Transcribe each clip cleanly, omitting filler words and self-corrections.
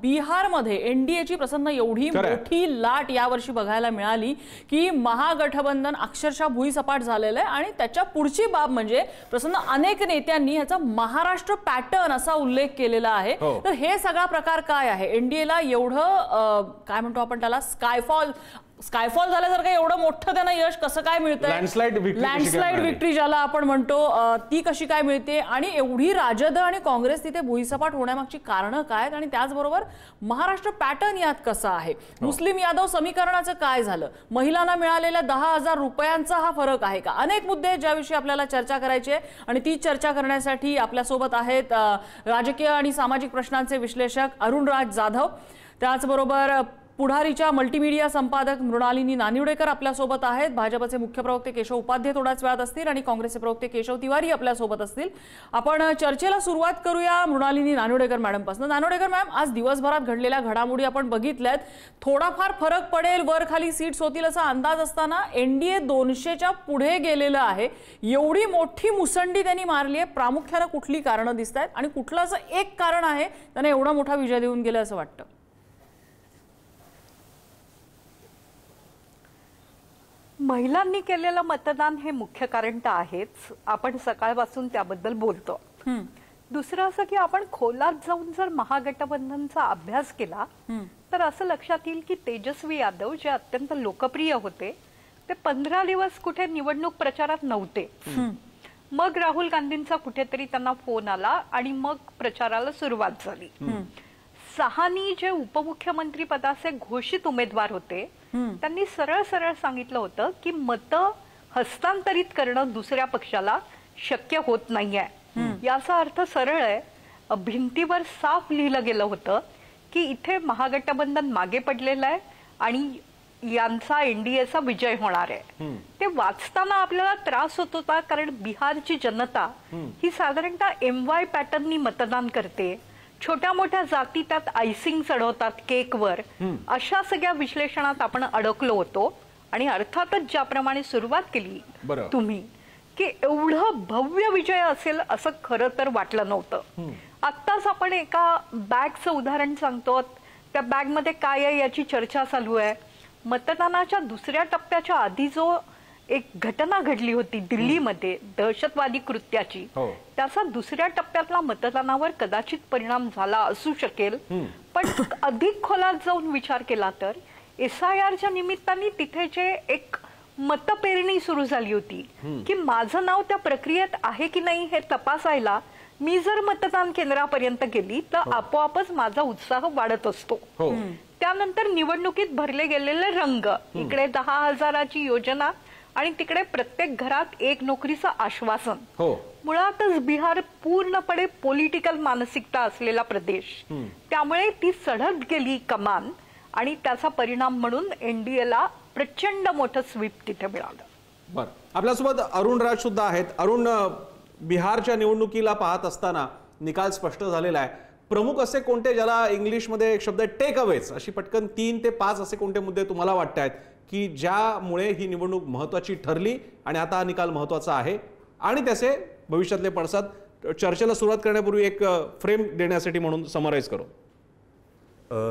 बिहारमध्ये एनडीएची प्रसन्न एवढी मोठी लाट यावर्षी बघायला मिळाली की महागठबंधन अक्षरशः भुईसपाट झालेलं आहे। आणि त्याच्या पुढची बाब म्हणजे प्रसन्न अनेक नेत्यांनी याचा महाराष्ट्र पॅटर्न असा उल्लेख केलेला आहे। तर हे सगळा प्रकार काय आहे? एनडीएला एवढं काय म्हणतो आपण त्याला स्कायफॉल झाल्यासारखं एवढं मोठं त्यांना यश कसं काय मिळतंय? लँडस्लाइड विक्ट्री ज्याला आपण म्हणतो ती कशी काय मिळते? आणि एवढी राजद आणि काँग्रेस तिथे भुईसपाट होण्यामागची कारणं काय आहेत? आणि त्याचबरोबर महाराष्ट्र पॅटर्न यात कसा आहे? मुस्लिम यादव समीकरणाचं काय झालं? महिलांना मिळालेल्या 10,000 रुपयांचा हा फरक आहे का? अनेक मुद्दे ज्याविषयी आपल्याला चर्चा करायची आहे आणि ती चर्चा करण्यासाठी आपल्यासोबत आहेत राजकीय आणि सामाजिक प्रश्नांचे विश्लेषक अरुणराज जाधव, त्याचबरोबर पुढारीच्या मल्टीमीडिया संपादक मृणालिनी नानिवडेकर आपल्यासोबत आहेत, भाजपचे मुख्य प्रवक्ते केशव उपाध्ये थोड्याच वेळात असतील आणि काँग्रेसचे प्रवक्ते केशव तिवारी आपल्यासोबत असतील। आपण चर्चेला सुरुवात करूया मृणालिनी नानिवडेकर मॅडमपासून। नानिवडेकर मॅम, आज दिवसभरात घडलेल्या घडामोडी आपण बघितल्यात, थोडाफार फरक पडेल, वर खाली सीट्स होतील असा अंदाज असताना एनडीए 200च्या पुढे गेलेलं आहे। एवढी मोठी मुसंडी त्यांनी मारली आहे, प्रामुख्याने कुठली कारणं दिसत आहेत आणि कुठलं असं एक कारण आहे त्यांना एवढा मोठा विजय देऊन गेलं असं वाटतं? महिलांनी केलेलं मतदान हे मुख्य कारण तर आहेच, आपण सकाळपासून त्याबद्दल बोलतो। दुसरं असं की आपण खोलात जाऊन जर महागठबंधनचा अभ्यास केला तर असं लक्षात येईल की तेजस्वी यादव जे अत्यंत लोकप्रिय होते ते 15 दिवस कुठे निवडणूक प्रचारात नव्हते। मग राहुल गांधींचा कुठेतरी त्यांना फोन आला आणि मग प्रचाराला सुरुवात झाली। सहानी जे उपमुख्यमंत्री पदाचे घोषित उमेदवार होते त्यांनी सरळ सरळ सांगितलं होतं की मतं हस्तांतरित करणं दुसऱ्या पक्षाला शक्य होत नाहीये। याचा अर्थ सरळ आहे, भिंतीवर साफ लिहिलं गेलं होतं की इथे महागठबंधन मागे पडलेलं आहे आणि यांचा एनडीएचा विजय होणार आहे। ते वाचताना आपल्याला त्रास होत होता कारण बिहारची जनता ही साधारणतः MY पॅटर्ननी मतदान करते, छोट्या मोठ्या जाती त्यात आयसिंग चढवतात केकवर, अशा सगळ्या विश्लेषणात आपण अडकलो होतो। आणि अर्थातच ज्याप्रमाणे सुरुवात केली तुम्ही की एवढं भव्य विजय असेल असं खरं तर वाटलं नव्हतं। आत्ताच आपण एका बॅगचं उदाहरण सांगतो, त्या बॅगमध्ये काय आहे याची चर्चा चालू आहे। मतदानाच्या दुसऱ्या टप्प्याच्या आधी जो एक घटना घडली होती दिल्लीमध्ये दहशतवादी कृत्याची, त्याचा दुसऱ्या टप्प्यातला मतदानावर कदाचित परिणाम झाला असू शकेल। पण अधिक खोलात जाऊन विचार केला तर SIRच्या निमित्ताने तिथे जे एक मतपेरणी सुरू झाली होती की माझं नाव त्या प्रक्रियेत आहे की नाही हे तपासायला मी जर मतदान केंद्रापर्यंत गेली तर आपोआपच माझा उत्साह वाढत असतो। त्यानंतर निवडणुकीत भरले गेलेले रंग, इकडे 10,000ची योजना आणि तिकडे प्रत्येक घरात एक नोकरीचं आश्वासन। मुळातच बिहार पूर्णपणे पॉलिटिकल मानसिकता असलेला प्रदेश, त्यामुळे ती चढत गेली कमान आणि त्याचा परिणाम म्हणून एनडीएला प्रचंड मोठं स्वीप तिथे मिळालं। बरं, आपल्यासोबत अरुण राज सुद्धा आहेत। अरुण, बिहारच्या निवडणुकीला पाहत असताना निकाल स्पष्ट झालेला आहे, प्रमुख असे कोणते, ज्याला इंग्लिशमध्ये एक शब्द टेक अवेज, अशी पटकन 3 ते 5 असे कोणते मुद्दे तुम्हाला वाटतात की ज्यामुळे ही निवडणूक महत्त्वाची ठरली आणि आता हा निकाल महत्त्वाचा आहे आणि त्याचे भविष्यातले पडसाद चर्चेला सुरुवात करण्यापूर्वी एक फ्रेम देण्यासाठी म्हणून समराईज करू?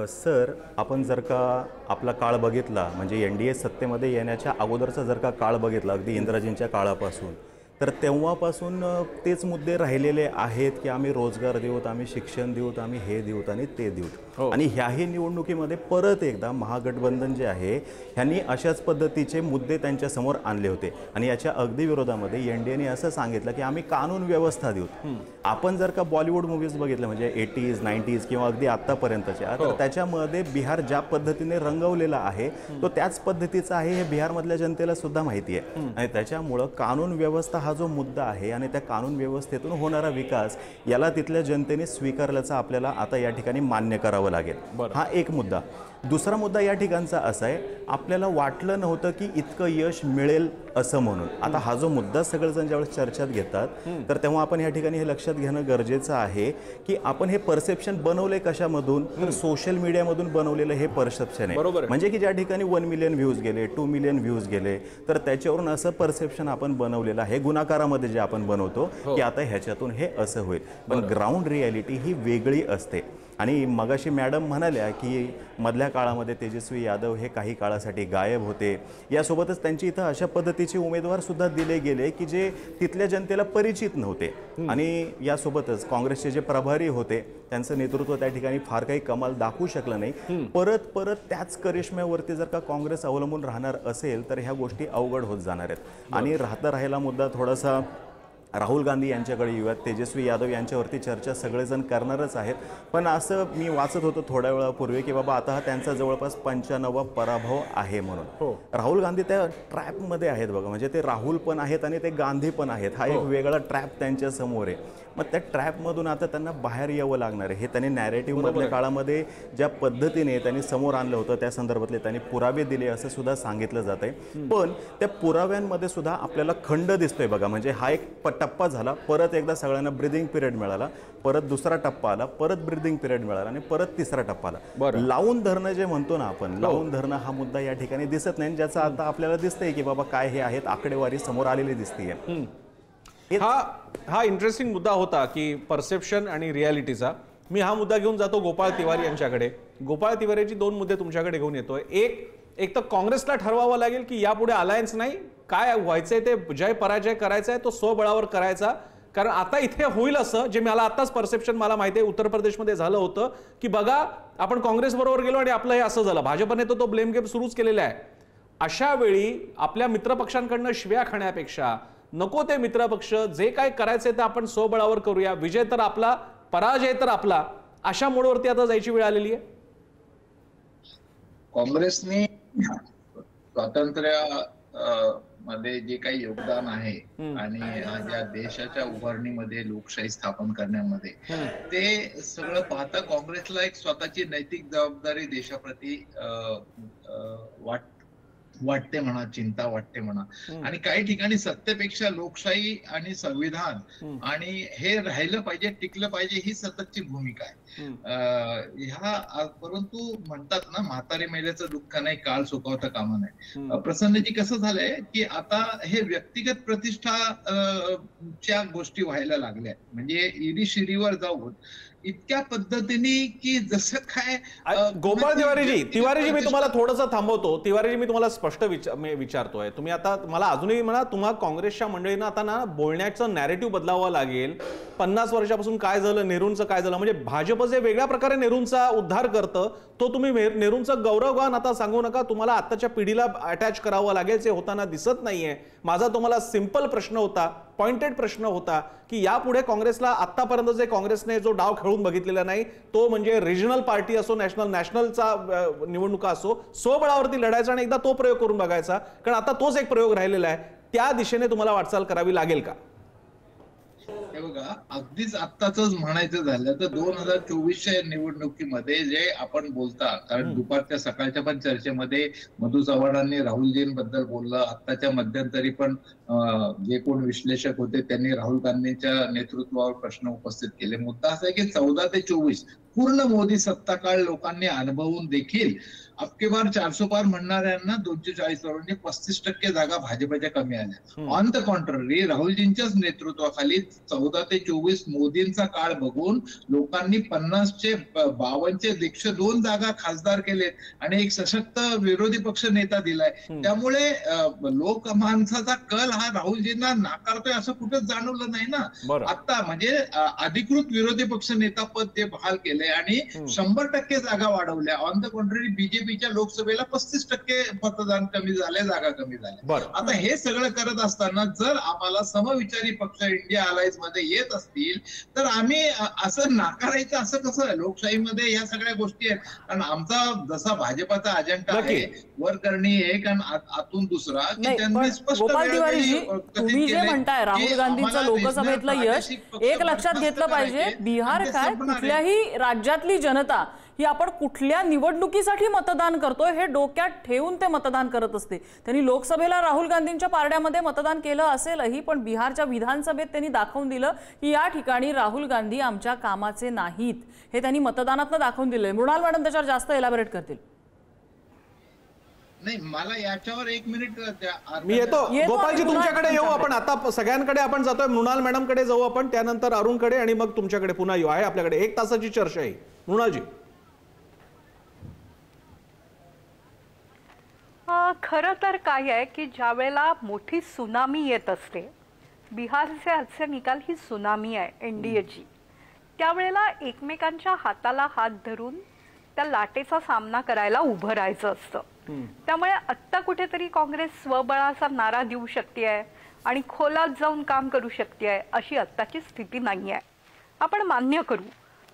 सर, आपण जर का आपला काळ बघितला, म्हणजे एनडीए सत्तेमध्ये येण्याच्या अगोदरचा जर का काळ बघितला, अगदी इंदिराजींच्या काळापासून, तर तेव्हापासून तेच मुद्दे राहिलेले आहेत की आम्ही रोजगार देऊत, आम्ही शिक्षण देऊत, आम्ही हे देऊत आणि ते देऊत। आणि ह्याही निवडणुकीमध्ये परत एकदा महागठबंधन जे आहे ह्यांनी अशाच पद्धतीचे मुद्दे त्यांच्या समोर आणले होते आणि याच्या अगदी विरोधामध्ये एनडीएने असं सांगितलं की आम्ही कानून व्यवस्था देऊत। आपण जर का बॉलिवूड मूव्हीज बघितलं, म्हणजे 80s 90s किंवा अगदी आतापर्यंतच्या, तर त्याच्यामध्ये बिहार ज्या पद्धतीने रंगवलेला आहे तो त्याच पद्धतीचा आहे हे बिहारमधल्या जनतेला सुद्धा माहिती आहे। आणि त्याच्यामुळं कानून व्यवस्था हा जो मुद्दा आहे आणि त्या कानून व्यवस्थेतून होणारा विकास याला तिथल्या जनतेने स्वीकारल्याचा आपल्याला आता या ठिकाणी मान्य करावं लागेल। हा एक मुद्दा। दुसरा मुद्दा या ठिकाणचा असा आहे, आपल्याला वाटलं नव्हतं की इतकं यश मिळेल असं म्हणून। आता हा जो मुद्दा सगळेजण ज्यावेळेस चर्चेत घेतात तर तेव्हा आपण या ठिकाणी हे लक्षात घेणं गरजेचं आहे की आपण हे परसेप्शन बनवले कशामधून, तर सोशल मीडियामधून बनवलेलं हे परसेप्शन आहे। म्हणजे की ज्या ठिकाणी 1 मिलियन व्ह्यूज गेले, 2 मिलियन व्ह्यूज गेले, तर त्याच्यावरून असं परसेप्शन आपण बनवलेलं आहे गुणाकारामध्ये जे आपण बनवतो की आता ह्याच्यातून हे असं होईल। पण ग्राउंड रियालिटी ही वेगळी असते। आणि मगाशी मॅडम म्हणाल्या की मधल्या काळामध्ये तेजस्वी यादव हे काही काळासाठी गायब होते, यासोबतच त्यांची इथं अशा पद्धतीचे उमेदवार सुद्धा दिले गेले की जे तिथल्या जनतेला परिचित नव्हते. आणि यासोबतच काँग्रेसचे जे प्रभारी होते त्यांचं नेतृत्व त्या ठिकाणी फार काही कमाल दाखवू शकलं नाही. परत परत त्याच करिश्म्यावरती जर का काँग्रेस अवलंबून राहणार असेल तर ह्या गोष्टी अवघड होत जाणार आहेत. आणि राहिला मुद्दा थोडासा राहुल गांधी यांच्याकडे येऊयात. तेजस्वी यादव यांच्यावरती चर्चा सगळेजण करणारच आहेत, पण असं मी वाचत होतो थोड्या वेळापूर्वी की बाबा आता त्यांचा जवळपास 95वा पराभव आहे म्हणून. राहुल गांधी त्या ट्रॅपमध्ये आहेत बघा, म्हणजे ते राहुल पण आहेत आणि ते गांधी पण आहेत. हा एक वेगळा ट्रॅप त्यांच्या समोर आहे. मग त्या ट्रॅपमधून आता त्यांना बाहेर यावं लागणार आहे. हे त्यांनी नॅरेटिव्ह मधल्या काळामध्ये ज्या पद्धतीने त्यांनी समोर आणलं होतं त्या संदर्भातले त्यांनी पुरावे दिले असं सुद्धा सांगितलं जात आहे. पण त्या पुराव्यांमध्ये सुद्धा आपल्याला खंड दिसतोय बघा. म्हणजे हा एक टप्पा झाला, परत एकदा सगळ्यांना ब्रिदिंग पिरियड मिळाला, परत दुसरा टप्पा आला, परत ब्रिदिंग पिरियड मिळाला आणि परत तिसरा टप्पा आला. लावून धरणं जे म्हणतो ना आपण, लावून धरणं हा मुद्दा या ठिकाणी दिसत नाही, ज्याचा आता आपल्याला दिसतंय की बाबा काय हे आहेत, आकडेवारी समोर आलेली दिसतीये. हा इंटरेस्टिंग मुद्दा होता की परसेप्शन आणि रियालिटीचा. मी हा मुद्दा घेऊन जातो गोपाळ तिवारी यांच्याकडे. गोपाळ तिवारीची 2 मुद्दे तुमच्याकडे घेऊन येतोय. एक तर काँग्रेसला ठरवावं लागेल की यापुढे अलायन्स नाही, काय व्हायचंय ते जय पराजय करायचा आहे तो स्वबळावर करायचा. कारण आता इथे होईल असं, जे मला आताच परसेप्शन मला माहिती आहे उत्तर प्रदेशमध्ये झालं होतं की बघा आपण काँग्रेस बरोबर गेलो आणि आपलं हे असं झालं. भाजपने तो ब्लेम गेम सुरूच केलेला आहे. अशा वेळी आपल्या मित्रपक्षांकडनं शिव्या खाण्यापेक्षा नको ते मित्रपक्ष जे काय करायचंय ते आपण स्वबळावर करूया, विजय तर आपला पराजय तर आपला, अशा मोडवरती आता जायची वेळ आलेली आहे. काँग्रेसने स्वातंत्र्य मध्ये जे काही योगदान आहे आणि ज्या देशाच्या उभारणीमध्ये लोकशाही स्थापन करण्यामध्ये ते सगळं पाहता काँग्रेसला एक स्वतःची नैतिक जबाबदारी देशाप्रती वाटते म्हणा, चिंता वाटते म्हणा. आणि काही ठिकाणी सत्तेपेक्षा लोकशाही आणि संविधान आणि हे राहिलं पाहिजे, टिकलं पाहिजे, ही सततची भूमिका आहे. परंतु म्हणतात ना, म्हातारी मेल्याचं दुःख नाही, काळ सुकावता कामा नाही. प्रसन्नजी कसं झालंय की आता हे व्यक्तिगत प्रतिष्ठा च्या गोष्टी व्हायला लागल्या. म्हणजे इरी शिरीवर जाऊन इतक्या पद्धतीने की जसं काय. गोपाळ तिवारीजी मी तुम्हाला थोडंसं थांबवतो. तिवारीजी मी तुम्हाला स्पष्ट विचारतोय. तुम्ही आता मला अजूनही म्हणा, तुम्हाला काँग्रेसच्या मंडळींना आता ना बोलण्याचं नॅरेटिव्ह बदलावं लागेल. 50 वर्षापासून काय झालं, नेहरूंचं काय झालं, म्हणजे भाजप जे वेगळ्या प्रकारे नेहरूंचा उद्धार करतं तो तुम्ही नेहरूंचं गौरवगान आता सांगू नका. तुम्हाला आताच्या पिढीला अटॅच करावं लागेल, जे होताना दिसत नाहीये. माझा तुम्हाला सिंपल प्रश्न होता, पॉइंटेड प्रश्न होता की यापुढे काँग्रेसला आतापर्यंत जे काँग्रेसने जो डाव खेळून बघितलेला नाही तो म्हणजे रिजनल पार्टी असो, नॅशनलचा निवडणुका असो, स्वबळावरती लढायचा आणि एकदा तो प्रयोग करून बघायचा. कारण आता तोच एक प्रयोग राहिलेला आहे. त्या दिशेने तुम्हाला वाटचाल करावी लागेल का? हे बघा, अगदीच आत्ताच म्हणायचं झालं तर 2024च्या निवडणुकीमध्ये जे आपण बोलता, कारण दुपारच्या सकाळच्या पण चर्चेमध्ये मधू चव्हाणांनी राहुलजींबद्दल बोललं. आत्ताच्या मध्यंतरी पण जे कोण विश्लेषक होते त्यांनी राहुल गांधींच्या नेतृत्वावर प्रश्न उपस्थित केले. मुद्दा असा आहे की 14 ते 24 पूर्ण मोदी सत्ताकाळ लोकांनी अनुभवून देखील अबकी बार 400 पार म्हणणाऱ्यांना 240 वरून 35% जागा भाजपच्या कमी आल्या. ऑन द कॉन्ट्ररी राहुलजींच्याच नेतृत्वाखाली 14 ते 24 मोदींचा काळ बघून लोकांनी 50चे 52चे 102 जागा खासदार केलेत आणि एक सशक्त विरोधी पक्ष नेता दिलाय. त्यामुळे लोक माणसाचा कल हा राहुलजींना नाकारतोय असं कुठंच जाणवलं नाही ना. आता म्हणजे अधिकृत विरोधी पक्ष नेता पद ते बहाल केले आणि 100% जागा वाढवल्या. ऑन द कॉन्ट्ररी बीजेपीच्या लोकसभेला 35% मतदान कमी झाले, जागा कमी झाल्या. आता हे सगळं करत असताना जर आम्हाला समविचारी पक्ष इंडिया अलायन्स मध्ये येत असतील तर आम्ही असं नाकारायचं असं कसं? लोकशाहीमध्ये या सगळ्या गोष्टी आहेत. कारण आमचा जसा भाजपाचा अजेंडा आहे वर करणी एक आणि आतून दुसरा, की त्यांनी स्पष्ट तुम्ही जे म्हणताय राहुल गांधींचं लोकसभेतलं यश एक लक्षात घेतलं पाहिजे. बिहार काय कुठल्याही राज्यातली जनता ही आपण कुठल्या निवडणुकीसाठी मतदान करतोय हे डोक्यात ठेवून ते मतदान करत असते. त्यांनी लोकसभेला राहुल गांधींच्या पारड्यामध्ये मतदान केलं असेलही, पण बिहारच्या विधानसभेत त्यांनी दाखवून दिलं की या ठिकाणी राहुल गांधी आमच्या कामाचे नाहीत. हे त्यांनी मतदानातनं दाखवून दिलंय. मृणाल मॅडम त्याच्यावर जास्त एलॅबोरेट करतील. नाही, मला याच्यावर 1 मिनिट मी येतो. गोपालजी तुमच्याकडे येऊ आपण. आता सगळ्यांकडे आपण जातोय. मृणाल मॅडम कडे जाऊ आपण, त्यानंतर अरुणकडे आणि मग तुमच्याकडे पुन्हा येऊ. आहे आपल्याकडे 1 तासाची चर्चा आहे. मृणालजी. खरं तर काय आहे की ज्या वेळेला मोठी सुनामी येत असते, बिहारचे आजचे निकाल ही सुनामी आहे एनडीएची, त्यावेळेला एकमेकांच्या हाताला हात धरून त्या लाटेचा सामना करायला उभं राहायचं असतं. त्यामुळे आत्ता कुठेतरी काँग्रेस स्वबळाचा नारा देऊ शकते आणि खोलात जाऊन काम करू शकते, अशी आत्ताची स्थिती नाही आहे. आपण मान्य करू,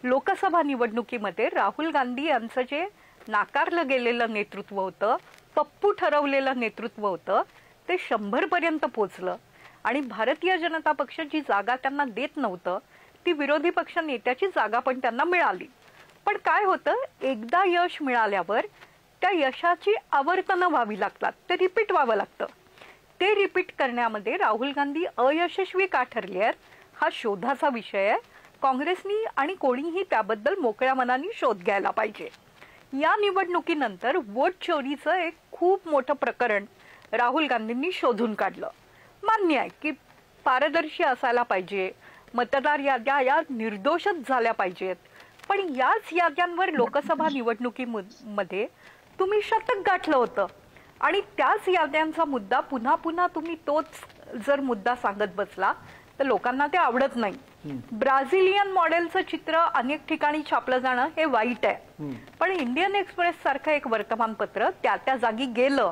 लोकसभा निवडणुकीमध्ये राहुल गांधी यांचं जे नाकारलं गेलेलं नेतृत्व होतं, पप्पू ठरवलेलं नेतृत्व होतं, ते 100 पर्यंत पोचलं आणि भारतीय जनता पक्ष जी जागा त्यांना देत नव्हतं ती विरोधी पक्ष नेत्याची जागा पण त्यांना मिळाली. पण काय होतं, एकदा यश मिळाल्यावर त्या यशाची आवर्तनं व्हावी लागतात, ते रिपीट व्हावं लागतं. ते रिपीट करण्यामध्ये राहुल गांधी अयशस्वी का ठरले आहेत हा शोधाचा विषय आहे. काँग्रेसनी आणि कोणीही त्याबद्दल मोकळ्या मनाने शोध घ्यायला पाहिजे. या निवडणुकीनंतर वोट चोरीचं एक खूप मोठं प्रकरण राहुल गांधींनी शोधून काढलं. मान्य आहे की पारदर्शी असायला पाहिजे, मतदार याद्या या निर्दोषच झाल्या पाहिजेत, पण याच याद्यांवर लोकसभा निवडणुकीमध्ये तुम्ही शतक गाठलं होतं आणि त्याच याद्यांचा मुद्दा पुन्हा पुन्हा तुम्ही तोच जर मुद्दा सांगत बसला तर लोकांना ते आवडत नाही. ब्राझिलियन मॉडेलचं चित्र अनेक ठिकाणी छापलं जाणं हे वाईट आहे, पण इंडियन एक्सप्रेस सारखं एक वर्तमानपत्र त्या जागी गेलं,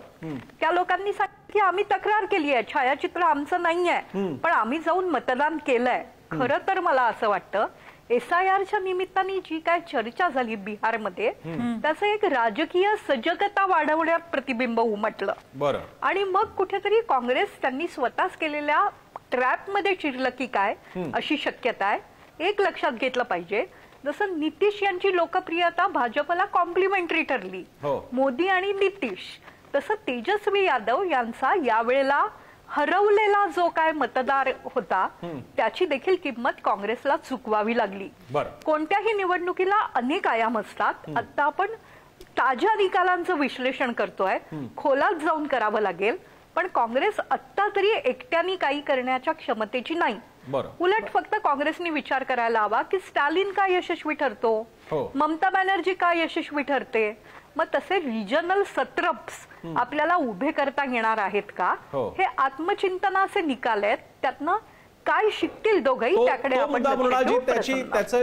त्या लोकांनी सांगितलं की आम्ही तक्रार केली आहे, छायाचित्र आमचं नाही आहे, पण आम्ही जाऊन मतदान केलंय. खरं तर मला असं वाटतं SIRच्या निमित्ताने जी काय चर्चा झाली बिहारमध्ये, त्याचं एक राजकीय सजगता वाढवण्यात प्रतिबिंब उमटलं. बरं. आणि मग कुठेतरी काँग्रेस त्यांनी स्वतःच केलेल्या ट्रॅप मध्ये चिरलं की काय अशी शक्यता आहे. एक लक्षात घेतलं पाहिजे, जसं नितीश यांची लोकप्रियता भाजपला कॉम्प्लिमेंटरी ठरली, मोदी आणि नितीश, तसं तेजस्वी यादव यांचा यावेळेला हरवलेला जो काय मतदार होता त्याची देखील किंमत काँग्रेसला चुकवावी लागली. कोणत्याही निवडणुकीला अनेक आयाम असतात. आता आपण ताज्या निकालांचं विश्लेषण करतोय, खोलात जाऊन करावं लागेल, पण काँग्रेस आत्ता तरी एकट्याने काही करण्याच्या क्षमतेची नाही. उलट फक्त काँग्रेसने विचार करायला हवा की स्टॅलिन का यशस्वी ठरतो, ममता बॅनर्जी का यशस्वी ठरते, मग तसे रिजनल सत्रप्स आपल्याला उभे करता येणार आहेत का, हे आत्मचिंतनाचे निकाल आहेत. त्यातनं काय शिकतील दोघंही त्याकडे आपण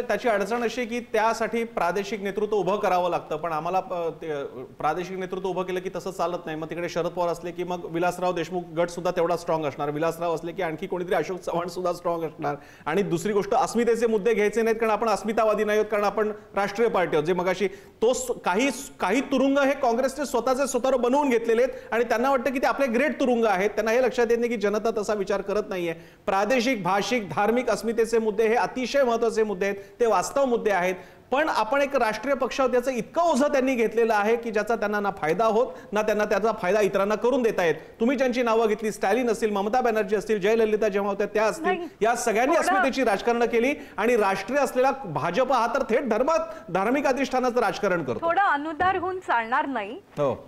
त्याची अडचण अशी की त्यासाठी प्रादेशिक नेतृत्व उभं करावं लागतं, पण आम्हाला प्रादेशिक नेतृत्व उभं केलं की तसं चालत नाही. मग तिकडे शरद पवार असले की मग विलासराव देशमुख गट सुद्धा तेवढा स्ट्रॉंग असणार, विलासराव असले की आणखी कोणीतरी अशोक चव्हाण सुद्धा स्ट्रॉंग असणार. आणि दुसरी गोष्ट, अस्मितेचे मुद्दे घ्यायचे नाहीत कारण आपण अस्मितावादी नाही आहोत, कारण आपण राष्ट्रीय पार्टी आहोत. जे मगाशी तो काही तुरुंग हे काँग्रेसने स्वतःवर बनवून घेतलेले आहेत आणि त्यांना वाटतं की ते आपले ग्रेट तुरुंग आहेत. त्यांना हे लक्षात येत नाही की जनता तसा विचार करत नाहीये. प्रादेशिक, भाषिक, धार्मिक अस्मितेचे मुद्दे हे अतिशय महत्त्वाचे मुद्दे आहेत, ते वास्तव मुद्दे आहेत. पण आपण एक राष्ट्रीय पक्ष आहोत, त्याचं इतकं ओझं त्यांनी घेतलेलं आहे की ज्याचा त्यांना ना फायदा होत ना त्यांना त्याचा फायदा इतरांना करून देता येत. तुम्ही ज्यांची नावं घेतली, स्टॅलिन असतील, ममता बॅनर्जी असतील, जयललिता जेव्हा होत्या त्या असतील, या सगळ्यांनी अस्मितेची राजकारण केली आणि राष्ट्रीय असलेला भाजप हा तर थेट धार्मिक अधिष्ठानाचं राजकारण करतो. थोडं अनुदार होऊन चालणार नाही.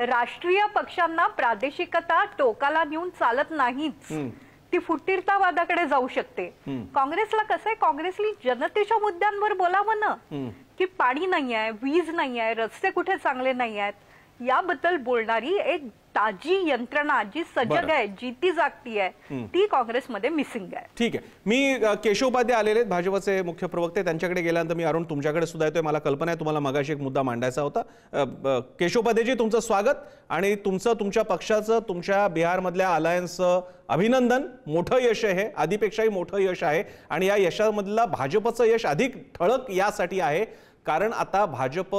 राष्ट्रीय पक्षांना प्रादेशिकता टोकाला नेऊन चालत नाहीच, ती फुटीरतावादाकडे जाऊ शकते. काँग्रेसला कसं आहे, काँग्रेसनी जनतेच्या मुद्द्यांवर बोलावं ना, की पाणी नाही आहे, वीज नाही आहे, रस्ते कुठे चांगले नाही आहेत, याबद्दल बोलणारी एक ताजी यंत्रणा जी सजग आहे, जी ती जागती आहे, ती काँग्रेसमध्ये मिसिंग आहे. ठीक आहे. मी केशव उपाध्याय आलेले आहेत, भाजपचे मुख्य प्रवक्ते, त्यांच्याकडे गेल्यानंतर मी अरुण तुमच्याकडे सुद्धा येतोय. मला कल्पना आहे तुम्हाला मगाशी एक मुद्दा मांडायचा होता. केशव उपाध्यायजी, तुमचं स्वागत आणि तुमच्या पक्षाचं तुमच्या बिहारमधल्या अलायन्सचं अभिनंदन. मोठं यश आहे, आधीपेक्षाही मोठं यश आहे आणि या यशामधला भाजपचं यश अधिक ठळक यासाठी आहे कारण आता भाजप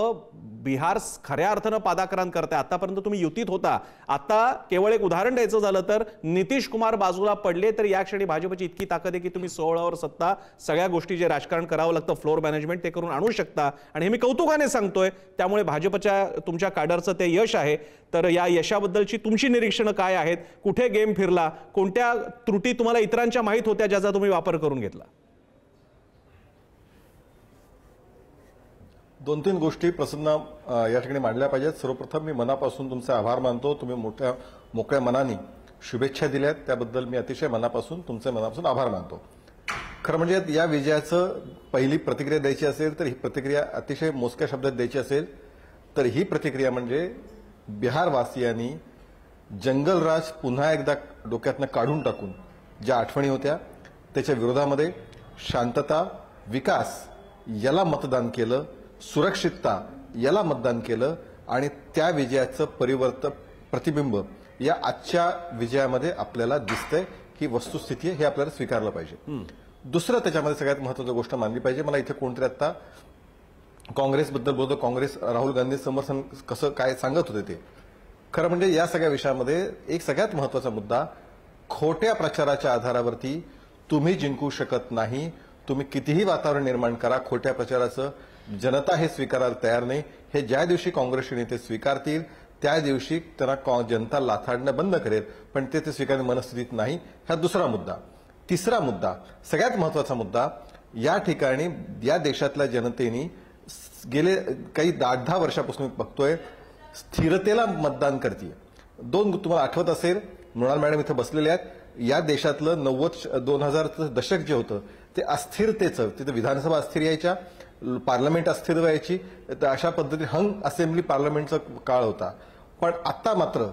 बिहार खऱ्या अर्थानं पादाक्रांत करते. आतापर्यंत तुम्ही युतीत होता, आता केवळ एक उदाहरण द्यायचं झालं तर नितीश कुमार बाजूला पडले तर या क्षणी भाजपची इतकी ताकद आहे की तुम्ही 16वर सत्ता, सगळ्या गोष्टी जे राजकारण करावं लागतं, फ्लोर मॅनेजमेंट, ते करून आणू शकता. आणि हे मी कौतुकाने सांगतोय. त्यामुळे भाजपच्या तुमच्या कॅडरचं ते यश आहे. तर या यशाबद्दलची तुमची निरीक्षणं काय आहेत? कुठे गेम फिरला? कोणत्या त्रुटी तुम्हाला इतरांच्या माहीत होत्या ज्याचा तुम्ही वापर करून घेतला? 2-3 गोष्टी प्रसन्न या ठिकाणी मांडल्या पाहिजेत. सर्वप्रथम मी मनापासून तुमचे आभार मानतो. तुम्ही मोकळ्या मनाने शुभेच्छा दिल्यात त्याबद्दल मी अतिशय मनापासून तुमचे मनापासून आभार मानतो. खरं म्हणजे या विजयाचं पहिली प्रतिक्रिया द्यायची असेल तर ही प्रतिक्रिया अतिशय मोजक्या शब्दात द्यायची असेल तर ही प्रतिक्रिया म्हणजे बिहारवासियांनी जंगलराज पुन्हा एकदा डोक्यातनं काढून टाकून ज्या आठवणी होत्या त्याच्या विरोधामध्ये शांतता, विकास याला मतदान केलं, सुरक्षितता याला मतदान केलं आणि त्या विजयाचं प्रतिबिंब या आजच्या विजयामध्ये आपल्याला दिसतंय. ही वस्तुस्थिती आहे, हे आपल्याला स्वीकारलं पाहिजे. दुसरं त्याच्यामध्ये सगळ्यात महत्वाची गोष्ट मानली पाहिजे. मला इथे कोणतरी आता काँग्रेसबद्दल बोलतो, काँग्रेस राहुल गांधी समर्थन कसं काय सांगत होते ते. खरं म्हणजे या सगळ्या विषयामध्ये एक सगळ्यात महत्वाचा मुद्दा, खोट्या प्रचाराच्या आधारावरती तुम्ही जिंकू शकत नाही. तुम्ही कितीही वातावरण निर्माण करा, खोट्या प्रचाराचं जनता हे स्वीकारायला तयार नाही. हे ज्या दिवशी काँग्रेसचे नेते स्वीकारतील त्या दिवशी त्यांना जनता लाथाडणं बंद करेल, पण ते स्वीकारण्याच्या मनस्थितीत नाही. हा दुसरा मुद्दा. तिसरा मुद्दा, सगळ्यात महत्वाचा मुद्दा, या ठिकाणी या देशातल्या जनतेने गेले काही 10 वर्षापासून मी बघतोय स्थिरतेला मतदान करते. तुम्हाला आठवत असेल, मृणाल मॅडम इथे बसलेले आहेत, या देशातलं 2000चं दशक जे होतं ते अस्थिरतेचं, तिथे विधानसभा अस्थिर यायच्या, पार्लमेंट अस्थिर व्हायची, तर अशा पद्धतीने हंग असेंब्ली पार्लमेंटचा काळ होता. पण आता मात्र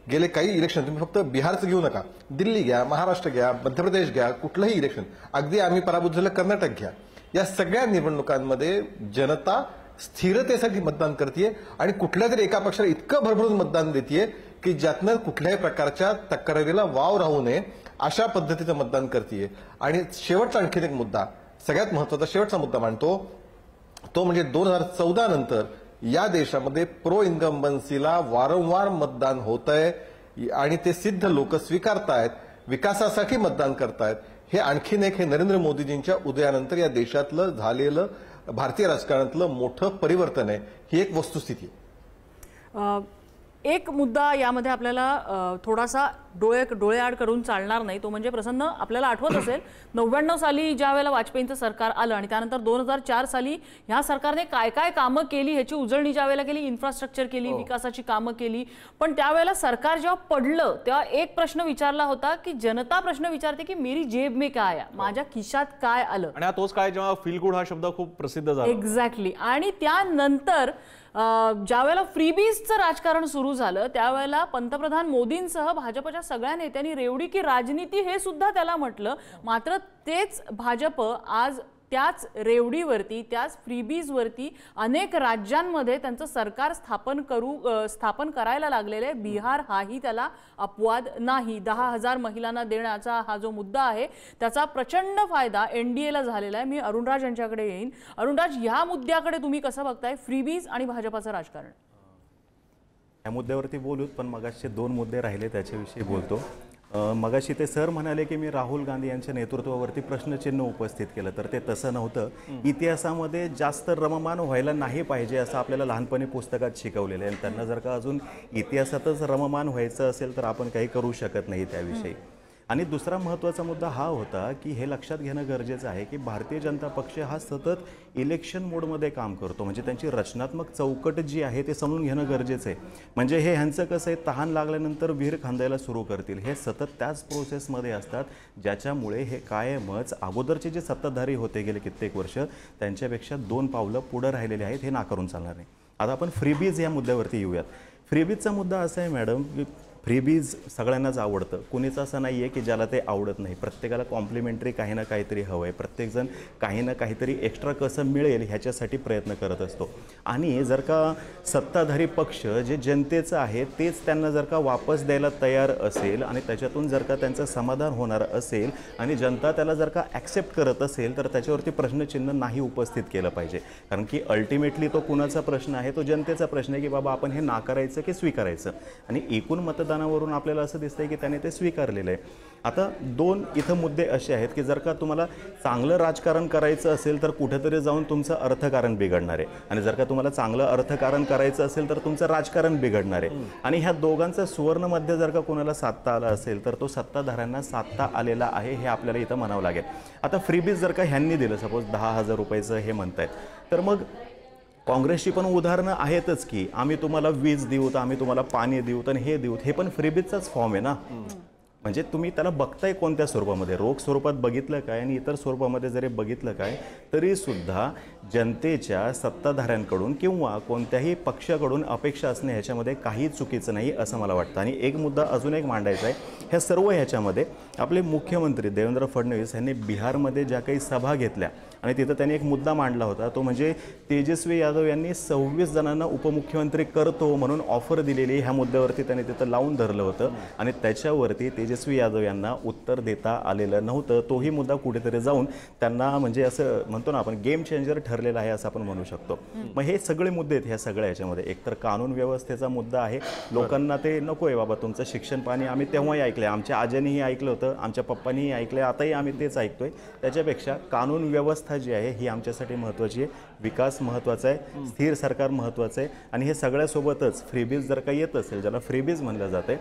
गेले काही इलेक्शन, तुम्ही फक्त बिहारचं घेऊ नका, दिल्ली घ्या, महाराष्ट्र घ्या, मध्य प्रदेश घ्या, कुठलंही इलेक्शन, अगदी आम्ही पराभूत झालं कर्नाटक घ्या, या सगळ्या निवडणुकांमध्ये जनता स्थिरतेसाठी मतदान करते आणि कुठल्या तरी एका पक्षाला इतकं भरभरून मतदान देते की ज्यातनं कुठल्याही प्रकारच्या तक्रारीला वाव राहू नये अशा पद्धतीचं मतदान करते. आणि शेवटचा आणखीन एक मुद्दा, सगळ्यात महत्वाचा शेवटचा मुद्दा मांडतो, तो म्हणजे 2014 नंतर या देशामध्ये प्रो इन्कम्बन्सीला वारंवार मतदान होत आहे आणि ते सिद्ध लोक स्वीकारतायत, विकासासाठी मतदान करतायत. हे आणखीन एक, हे नरेंद्र मोदीजींच्या उदयानंतर या देशातलं झालेलं भारतीय राजकारणातलं मोठं परिवर्तन आहे. ही एक वस्तुस्थिती आहे. एक मुद्दा यामध्ये आपल्याला थोडासा डोळेआड करून चालणार नाही, तो म्हणजे प्रसन्न आपल्याला आठवत असेल 99 साली ज्या वेळेला वाजपेयींचं सरकार आलं आणि त्यानंतर 2004 साली ह्या सरकारने काय काय कामं केली ह्याची उजळणी ज्या वेळेला केली, इन्फ्रास्ट्रक्चर केली, विकासाची कामं केली. पण त्यावेळेला सरकार जेव्हा पडलं तेव्हा एक प्रश्न विचारला होता की जनता प्रश्न विचारते की मेरी जेब में काय आया, माझ्या खिशात काय आलं. आणि तोच काय जेव्हा फील गुड हा शब्द खूप प्रसिद्ध झाला. एक्झॅक्टली. आणि त्यानंतर ज्या वेळेला फ्रीबीजचं राजकारण सुरू झालं त्यावेळेला पंतप्रधान मोदींसह भाजपच्या सगळ्या नेत्यांनी रेवडी की राजनीती हे सुद्धा त्याला म्हटलं. मात्र तेच भाजप आज त्याच रेवडीवरती, त्याच फ्रीबीजवरती अनेक राज्यांमध्ये त्यांचं सरकार स्थापन करायला लागलेले. बिहार हाही त्याला अपवाद नाही. 10,000 महिलांना देण्याचा हा जो मुद्दा आहे त्याचा प्रचंड फायदा एनडीएला झालेला आहे. मी अरुणराज यांच्याकडे येईन. अरुणराज, ह्या मुद्द्याकडे तुम्ही कसं बघताय, फ्रीबीज आणि भाजपाचं राजकारण? या मुद्द्यावरती बोलूत, पण मगाशी 2 मुद्दे राहिले त्याच्याविषयी बोलतो. मगाशी ते सर म्हणाले की मी राहुल गांधी यांच्या नेतृत्वावरती प्रश्नचिन्ह उपस्थित केलं, तर ते तसं नव्हतं. इतिहासामध्ये जास्त रममान व्हायला नाही पाहिजे असं आपल्याला लहानपणी पुस्तकात शिकवलेलं आहे. आणि त्यांना जर का अजून इतिहासातच रममान व्हायचं असेल तर आपण काही करू शकत नाही त्याविषयी. आणि दुसरा महत्त्वाचा मुद्दा हा होता की हे लक्षात घेणं गरजेचं आहे की भारतीय जनता पक्ष हा सतत इलेक्शन मोडमध्ये काम करतो. म्हणजे त्यांची रचनात्मक चौकट जी आहे ते समजून घेणं गरजेचं आहे. म्हणजे हे ह्यांचं कसं आहे, तहान लागल्यानंतर विहीर खांदायला सुरू करतील, हे सतत त्याच प्रोसेसमध्ये असतात, ज्याच्यामुळे हे कायमच अगोदरचे जे सत्ताधारी होते गेले कित्येक वर्ष त्यांच्यापेक्षा 2 पावलं पुढं राहिलेले आहेत. हे नाकारून चालणार नाही. आता आपण फ्रीबीज या मुद्द्यावरती येऊयात. फ्रीबीजचा मुद्दा असा आहे मॅडम, फ्रीबीज सगळ्यांनाच आवडतं. कोणीच असं नाही आहे की ज्याला ते आवडत नाही. प्रत्येकाला कॉम्प्लिमेंटरी काही ना काहीतरी हवं आहे. प्रत्येकजण काही ना काहीतरी एक्स्ट्रा कसं मिळेल ह्याच्यासाठी प्रयत्न करत असतो. आणि जर का सत्ताधारी पक्ष जे जनतेचं आहे तेच त्यांना जर का वापस द्यायला तयार असेल आणि त्याच्यातून जर का त्यांचं समाधान होणार असेल आणि जनता त्याला जर का ॲक्सेप्ट करत असेल तर त्याच्यावरती प्रश्नचिन्ह नाही उपस्थित केलं पाहिजे. कारण की अल्टिमेटली तो कुणाचा प्रश्न आहे, तो जनतेचा प्रश्न आहे की बाबा आपण हे नाकारायचं की स्वीकारायचं. आणि एकूण मतदानावरून आपल्याला असं दिसतंय की त्याने ते स्वीकारलेलं आहे. आता 2 इथं मुद्दे असे आहेत की जर का तुम्हाला चांगलं राजकारण करायचं असेल तर कुठेतरी जाऊन तुमचं अर्थकारण बिघडणार आहे. आणि जर का तुम्हाला चांगलं अर्थकारण करायचं असेल तर तुमचं राजकारण बिघडणार आहे. आणि ह्या दोघांचं सुवर्णमध्य जर का कोणाला साधता आला असेल तर तो सत्ताधाऱ्यांना साधता आलेला आहे, हे आपल्याला इथं म्हणावं लागेल. आता फ्रीबीज जर का ह्यांनी दिलं, सपोज 10,000 रुपयाचं हे म्हणतायत, तर मग काँग्रेसची पण उदाहरणं आहेतच की आम्ही तुम्हाला वीज देऊ, तर आम्ही तुम्हाला पाणी देऊ, तर हे देऊ, हे पण फ्रीबीजचाच फॉर्म आहे ना. म्हणजे तुम्ही त्याला बघताय कोणत्या स्वरूपामध्ये, रोख स्वरूपात बघितलं काय आणि इतर स्वरूपामध्ये जरी बघितलं काय, तरी सुद्धा जनतेच्या सत्ताधाऱ्यांकडून किंवा कोणत्याही पक्षाकडून अपेक्षा असणे ह्याच्यामध्ये काही चुकीचं नाही असं मला वाटतं. आणि एक मुद्दा अजून एक मांडायचा आहे, ह्या सर्व ह्याच्यामध्ये आपले मुख्यमंत्री देवेंद्र फडणवीस यांनी बिहारमध्ये ज्या काही सभा घेतल्या आणि तिथं त्यांनी एक मुद्दा मांडला होता, तो म्हणजे तेजस्वी यादव यांनी 26 जणांना उपमुख्यमंत्री करतो म्हणून ऑफर दिलेली, ह्या मुद्द्यावरती त्यांनी तिथं लावून धरलं होतं आणि त्याच्यावरती तेजस्वी यादव यांना उत्तर देता आलेलं नव्हतं. तोही मुद्दा कुठेतरी जाऊन त्यांना म्हणजे असं म्हणतो ना आपण गेम चेंजर ठरलेला आहे असं आपण म्हणू शकतो. मग हे सगळे मुद्दे आहेत ह्या सगळ्या ह्याच्यामध्ये. एकतर कानून व्यवस्थेचा मुद्दा आहे, लोकांना ते नको आहे बाबा तुमचं शिक्षण पाणी आम्ही तेव्हाही ऐकलंय, आमच्या आजीनेही ऐकलं होतं, आमच्या पप्पांनीही ऐकलंय, आताही आम्ही तेच ऐकतोय. त्याच्यापेक्षा कानून व्यवस्था जी आहे ही आमच्यासाठी महत्त्वाची आहे, विकास महत्त्वाचा आहे, स्थिर सरकार महत्त्वाचं आहे आणि हे सगळ्यासोबतच फ्रीबीज जर काही येत असेल, ज्याला फ्रीबीज म्हणलं जाते,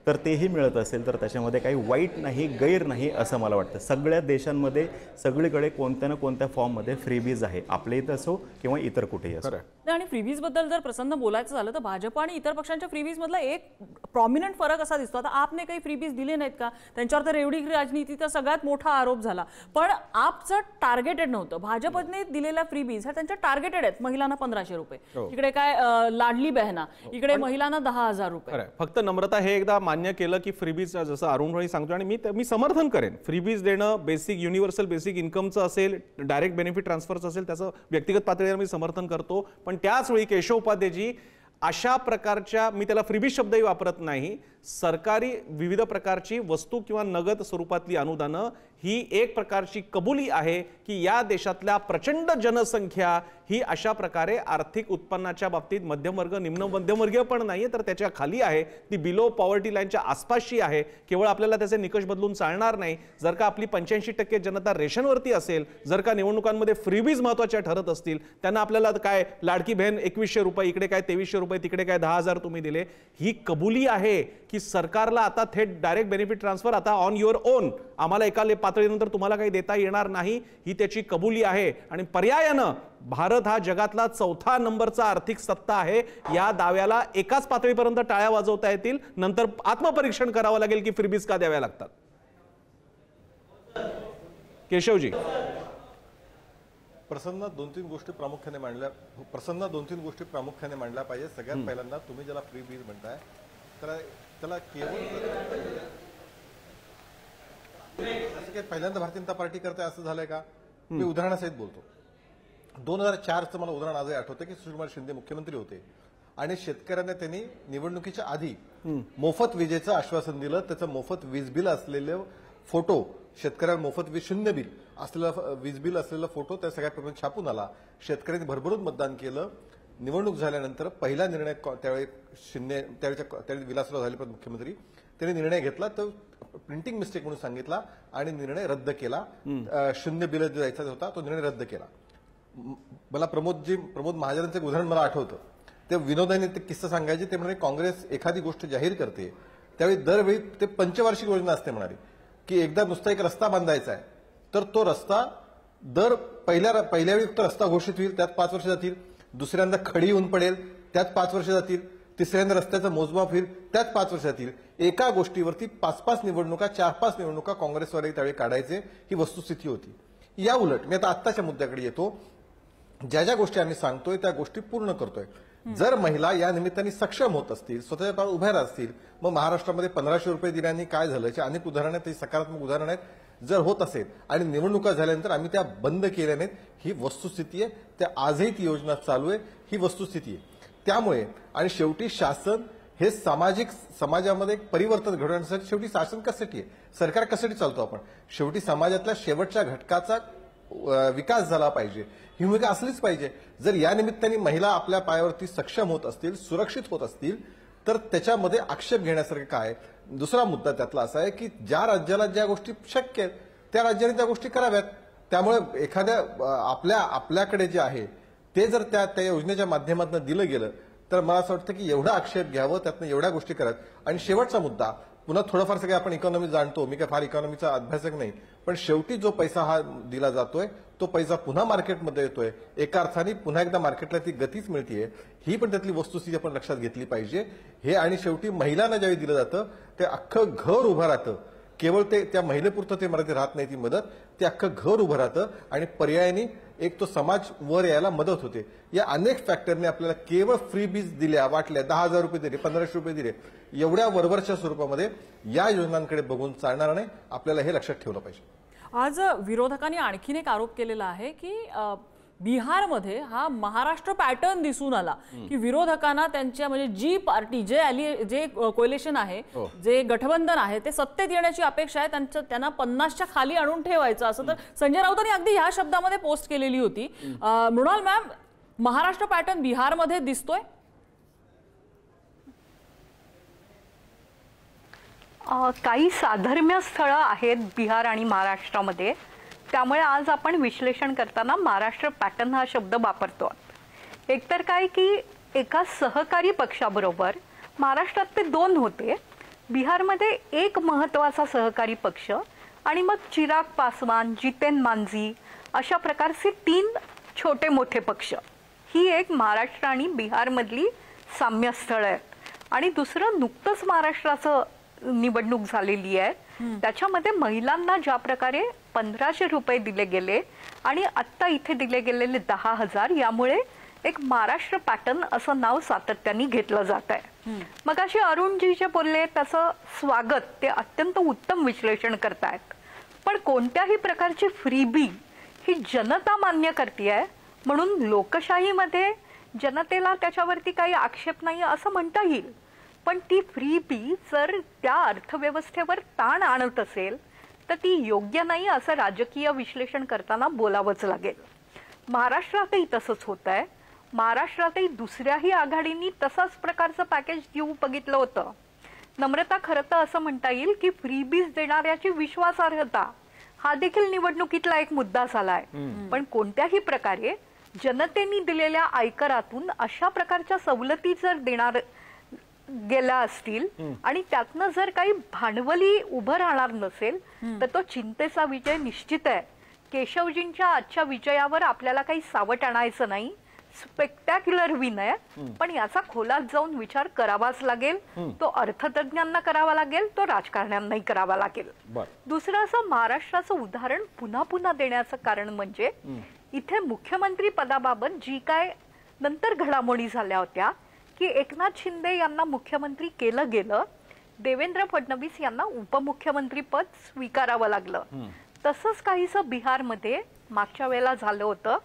तर तेही मिळत असेल तर त्याच्यामध्ये काही वाईट नाही, गैर नाही असं मला वाटतं. सगळ्या देशांमध्ये सगळीकडे कोणत्या ना कोणत्या फॉर्ममध्ये फ्रीबीज आहे, आपल्या इथं असो किंवा इतर कुठेही असो. आणि फ्रीबीज बद्दल जर प्रसन्न बोलायचं झालं तर भाजप आणि इतर पक्षांच्या फ्रीबीज मधला एक प्रॉमिनंट फरक असा दिसतो. आता आपने काही फ्रीबीज दिले नाहीत का, त्यांच्यावर तर एवढी राजनीतीचा सगळ्यात मोठा आरोप झाला, पण आपचं टार्गेटेड नव्हतं. भाजपने दिलेल्या फ्रीबीज ह्या त्यांच्या टार्गेटेड आहेत. महिलांना 1500 रुपये, इकडे काय लाडली बहना, इकडे महिलांना 10,000 रुपये. फक्त नम्रता हे एकदा मान्य केलं की फ्रीबीज जसं अरुण भाई सांगतो आणि मी समर्थन करेन, फ्रीबीज देणं बेसिक युनिव्हर्सल बेसिक इन्कमचं असेल, डायरेक्ट बेनिफिट ट्रान्सफरचं असेल, त्याचं व्यक्तिगत पातळीवर मी समर्थन करतो. पण त्याचवेळी केशव उपाध्यायजी अशा प्रकारच्या, मी त्याला फ्रीबीज शब्दही वापरत नाही, सरकारी विविध प्रकारची वस्तू किंवा नगद स्वरूपातली अनुदानं ही एक प्रकारची कबुली आहे की या देशातल्या प्रचंड जनसंख्या ही अशा प्रकारे आर्थिक उत्पन्नाच्या बाबतीत मध्यमवर्ग निम्न मध्यमवर्गीय पण नाहीये तर त्याच्या खाली आहे, ती बिलो पॉवर्टी लाईनच्या आसपासची आहे. केवळ आपल्याला त्याचे निकष बदलून चालणार नाही. जर का आपली 85% जनता रेशनवरती असेल, जर का निवडणुकांमध्ये फ्रीबीज महत्त्वाच्या ठरत असतील, त्यांना आपल्याला काय लाडकी बहीण 2100 रुपये, इकडे काय 2300 रुपये, तिकडे काय 10,000 तुम्ही दिले, ही कबुली आहे की सरकारला आता थेट डायरेक्ट बेनिफिट ट्रान्सफर आता ऑन युअर ओन, आम्हाला एका पातळीनंतर तुम्हाला काही देता येणार नाही, ही त्याची कबुली आहे. आणि पर्यायानं भारत हा जगातला 4था नंबरचा आर्थिक सत्ता आहे. या दाव्याला एकाच पातळीपर्यंत टाळ्या वाजवता येतील, नंतर आत्मपरीक्षण करावं लागेल की फ्रीबीज का द्याव्या लागतात. केशवजी, प्रसन्न दोन तीन गोष्टी प्रामुख्याने मांडल्या पाहिजे. सगळ्यात पहिल्यांदा तुम्ही ज्याला फ्री बीज म्हणताय तर त्याला केवळ असं काही पहिल्यांदा भारतीय जनता पार्टी करते असं झालंय का? मी उदाहरणासहित बोलतो. 2004चं मला उदाहरण आजही आठवतं की सुशीलकुमार शिंदे मुख्यमंत्री होते आणि शेतकऱ्यांना त्यांनी निवडणुकीच्या आधी मोफत विजेचं आश्वासन दिलं. त्याचं मोफत वीज बिल असलेले फोटो, शेतकऱ्यांना मोफत वीज शून्य बिल असलेलं वीज बिल असलेला फोटो त्या सगळ्या प्रमाणात छापून आला. शेतकऱ्यांनी भरभरून मतदान केलं. निवडणूक झाल्यानंतर पहिला निर्णय त्यावेळी शिंदे त्यावेळी विलासराव झाले मुख्यमंत्री, त्यांनी निर्णय घेतला तर प्रिंटिंग मिस्टेक म्हणून सांगितला आणि निर्णय रद्द केला. शून्य बिल द्यायचा होता तो निर्णय रद्द केला. मला प्रमोद महाजनांचं एक उदाहरण मला आठवतं. ते विनोदाने ते किस्सा सांगायचे. ते म्हणाले काँग्रेस एखादी गोष्ट जाहीर करते त्यावेळी दरवेळी ते पंचवार्षिक योजना असते म्हणाले की एकदा नुसता एक रस्ता बांधायचा आहे तर तो रस्ता पहिल्या वेळी तो रस्ता घोषित होईल, त्यात 5 वर्ष जातील. दुसऱ्यांदा खडी येऊन पडेल, त्यात 5 वर्ष जातील. तिसऱ्यांदा रस्त्याचं मोजमाप होईल, त्यात 5 वर्ष जातील. एका गोष्टीवरती 5-5 निवडणुका, 4-5 निवडणुका काँग्रेसवाले त्यावेळी काढायचे, ही वस्तुस्थिती होती. या उलट मी आता आत्ताच्या मुद्द्याकडे येतो. ज्या ज्या गोष्टी आम्ही सांगतोय त्या गोष्टी पूर्ण करतोय. जर महिला या निमित्ताने सक्षम होत असतील, स्वतःच्या पायावर उभ्या राहत असतील, मग महाराष्ट्रामध्ये 1500 रुपये दिल्याने काय झालं याची अनेक उदाहरणं आहेत, सकारात्मक उदाहरणं आहेत. जर होत असेल आणि निवडणुका झाल्यानंतर आम्ही त्या बंद केल्या नाहीत, ही वस्तुस्थिती आहे. त्या आजही ती योजना चालू आहे, ही वस्तुस्थिती आहे. त्यामुळे आणि शेवटी शासन हे समाजामध्ये एक परिवर्तन घडवण्यासाठी शेवटी शासन कशासाठी आहे, सरकार कशासाठी चालतो आपण, शेवटी समाजातल्या शेवटच्या घटकाचा विकास झाला पाहिजे, ही भूमिका असलीच पाहिजे. जर या निमित्ताने महिला आपल्या पायावरती सक्षम होत असतील, सुरक्षित होत असतील तर त्याच्यामध्ये आक्षेप घेण्यासारखं काय. दुसरा मुद्दा त्यातला असा आहे की ज्या राज्याला ज्या गोष्टी शक्य आहेत त्या राज्याने त्या गोष्टी कराव्यात. त्यामुळे एखाद्या आपल्याकडे जे आहे ते जर त्या योजनेच्या माध्यमातून दिलं गेलं तर मला असं वाटतं की एवढा आक्षेप घ्यावं, त्यातनं एवढ्या गोष्टी कराव्यात. आणि शेवटचा मुद्दा, पुन्हा थोडंफार सगळे आपण इकॉनॉमी जाणतो, मी काय फार इकॉनॉमीचा अभ्यासक नाही, पण शेवटी जो पैसा हा दिला जातोय तो पैसा पुन्हा मार्केटमध्ये येतोय, एका अर्थाने पुन्हा एकदा मार्केटला ती गतीच मिळतीये, ही पण त्यातली वस्तुस्थिती आपण लक्षात घेतली पाहिजे. हे आणि शेवटी महिलांना ज्यावेळी दिलं जातं ते अख्खं घर उभं राहतं. केवळ ते त्या महिलेपुरतं ते मराठी राहत नाही ती मदत, ते अख्खं घर उभं राहतं आणि पर्यायाने एक तो समाज वर यायला मदत होते. या अनेक फॅक्टरने आपल्याला केवळ फ्री बीज दिल्या, वाटल्या, 10,000 रुपये दिले, 1500 रुपये दिले, एवढ्या वरवरच्या स्वरूपामध्ये या योजनांकडे बघून चालणार नाही. आपल्याला हे लक्षात ठेवलं पाहिजे. आज विरोधकांनी आणखीन एक आरोप केलेला आहे की बिहारमध्ये हा महाराष्ट्र पॅटर्न दिसून आला की विरोधकांना त्यांच्या म्हणजे जी पार्टी जे कोलिशन आहे, जे गठबंधन आहे, ते सत्तेत येण्याची अपेक्षा आहे, त्यांना 50च्या खाली आणून ठेवायचं असं तर संजय राऊतांनी अगदी ह्या शब्दामध्ये पोस्ट केलेली होती. मृणाल मॅम, महाराष्ट्र पॅटर्न बिहारमध्ये दिसतोय? काही साधर्म्य स्थळं आहेत बिहार आणि महाराष्ट्रामध्ये, त्यामुळे आज आपण विश्लेषण करताना महाराष्ट्र पॅटर्न हा शब्द वापरतो. एकतर काय की एका सहकारी पक्षाबरोबर महाराष्ट्रात ते 2 होते, बिहारमध्ये एक महत्त्वाचा सहकारी पक्ष आणि मग चिराग पासवान, जितेन मांझी अशा प्रकारचे 3 छोटे मोठे पक्ष. ही एक महाराष्ट्र आणि बिहारमधली साम्यस्थळ आहेत. आणि दुसरं, नुकतंच महाराष्ट्राचं निवडणूक झालेली आहे, त्याच्यामध्ये महिलांना ज्या प्रकारे 1500 रुपये दिले गेले आणि आत्ता इथे दिले गेलेले 10,000, यामुळे एक महाराष्ट्र पॅटर्न असं नाव सातत्याने घेतलं जात आहे. मग असे अरुणजी जे बोलले त्याचं स्वागत, ते अत्यंत उत्तम विश्लेषण करतायत. पण कोणत्याही प्रकारची फ्रीबी ही जनता मान्य करतेय म्हणून लोकशाहीमध्ये जनतेला त्याच्यावरती काही आक्षेप नाही असं म्हणता येईल. पण ती फ्रीबी जर त्या अर्थव्यवस्थेवर ताण आणत असेल तर ती योग्य नाही असं राजकीय विश्लेषण करताना बोलावंच लागेल. महाराष्ट्रातही तसंच होत आहे. महाराष्ट्रातही दुसऱ्याही आघाडींनी तसाच प्रकारचं पॅकेज देऊ बघितलं होतं. नम्रता, खरं तर असं म्हणता येईल की फ्रीबीज देणाऱ्याची विश्वासार्हता हा देखील निवडणुकीतला एक मुद्दा झालाय. पण कोणत्याही प्रकारे जनतेने दिलेल्या आयकरातून अशा प्रकारच्या सवलती जर देणार गेल्या असतील आणि त्यातनं जर काही भांडवली उभं राहणार नसेल तर तो चिंतेचा विजय निश्चित आहे. केशवजींच्या आजच्या विजयावर आपल्याला काही सावट आणायचं नाही. स्पेक्टॅक्युलर विन आहे, पण याचा खोलात जाऊन विचार करावाच लागेल. तो अर्थतज्ञांना करावा लागेल, तो राजकारण्यांनाही करावा लागेल. दुसरं असं महाराष्ट्राचं उदाहरण पुन्हा पुन्हा देण्याचं कारण म्हणजे इथे मुख्यमंत्री पदाबाबत जी काय नंतर घडामोडी झाल्या होत्या की एकनाथ शिंदे यांना मुख्यमंत्री केलं गेलं, देवेंद्र फडणवीस यांना उपमुख्यमंत्री पद स्वीकारावं लागलं. तसंच काहीसं बिहारमध्ये मागच्या वेळेला झालं होतं.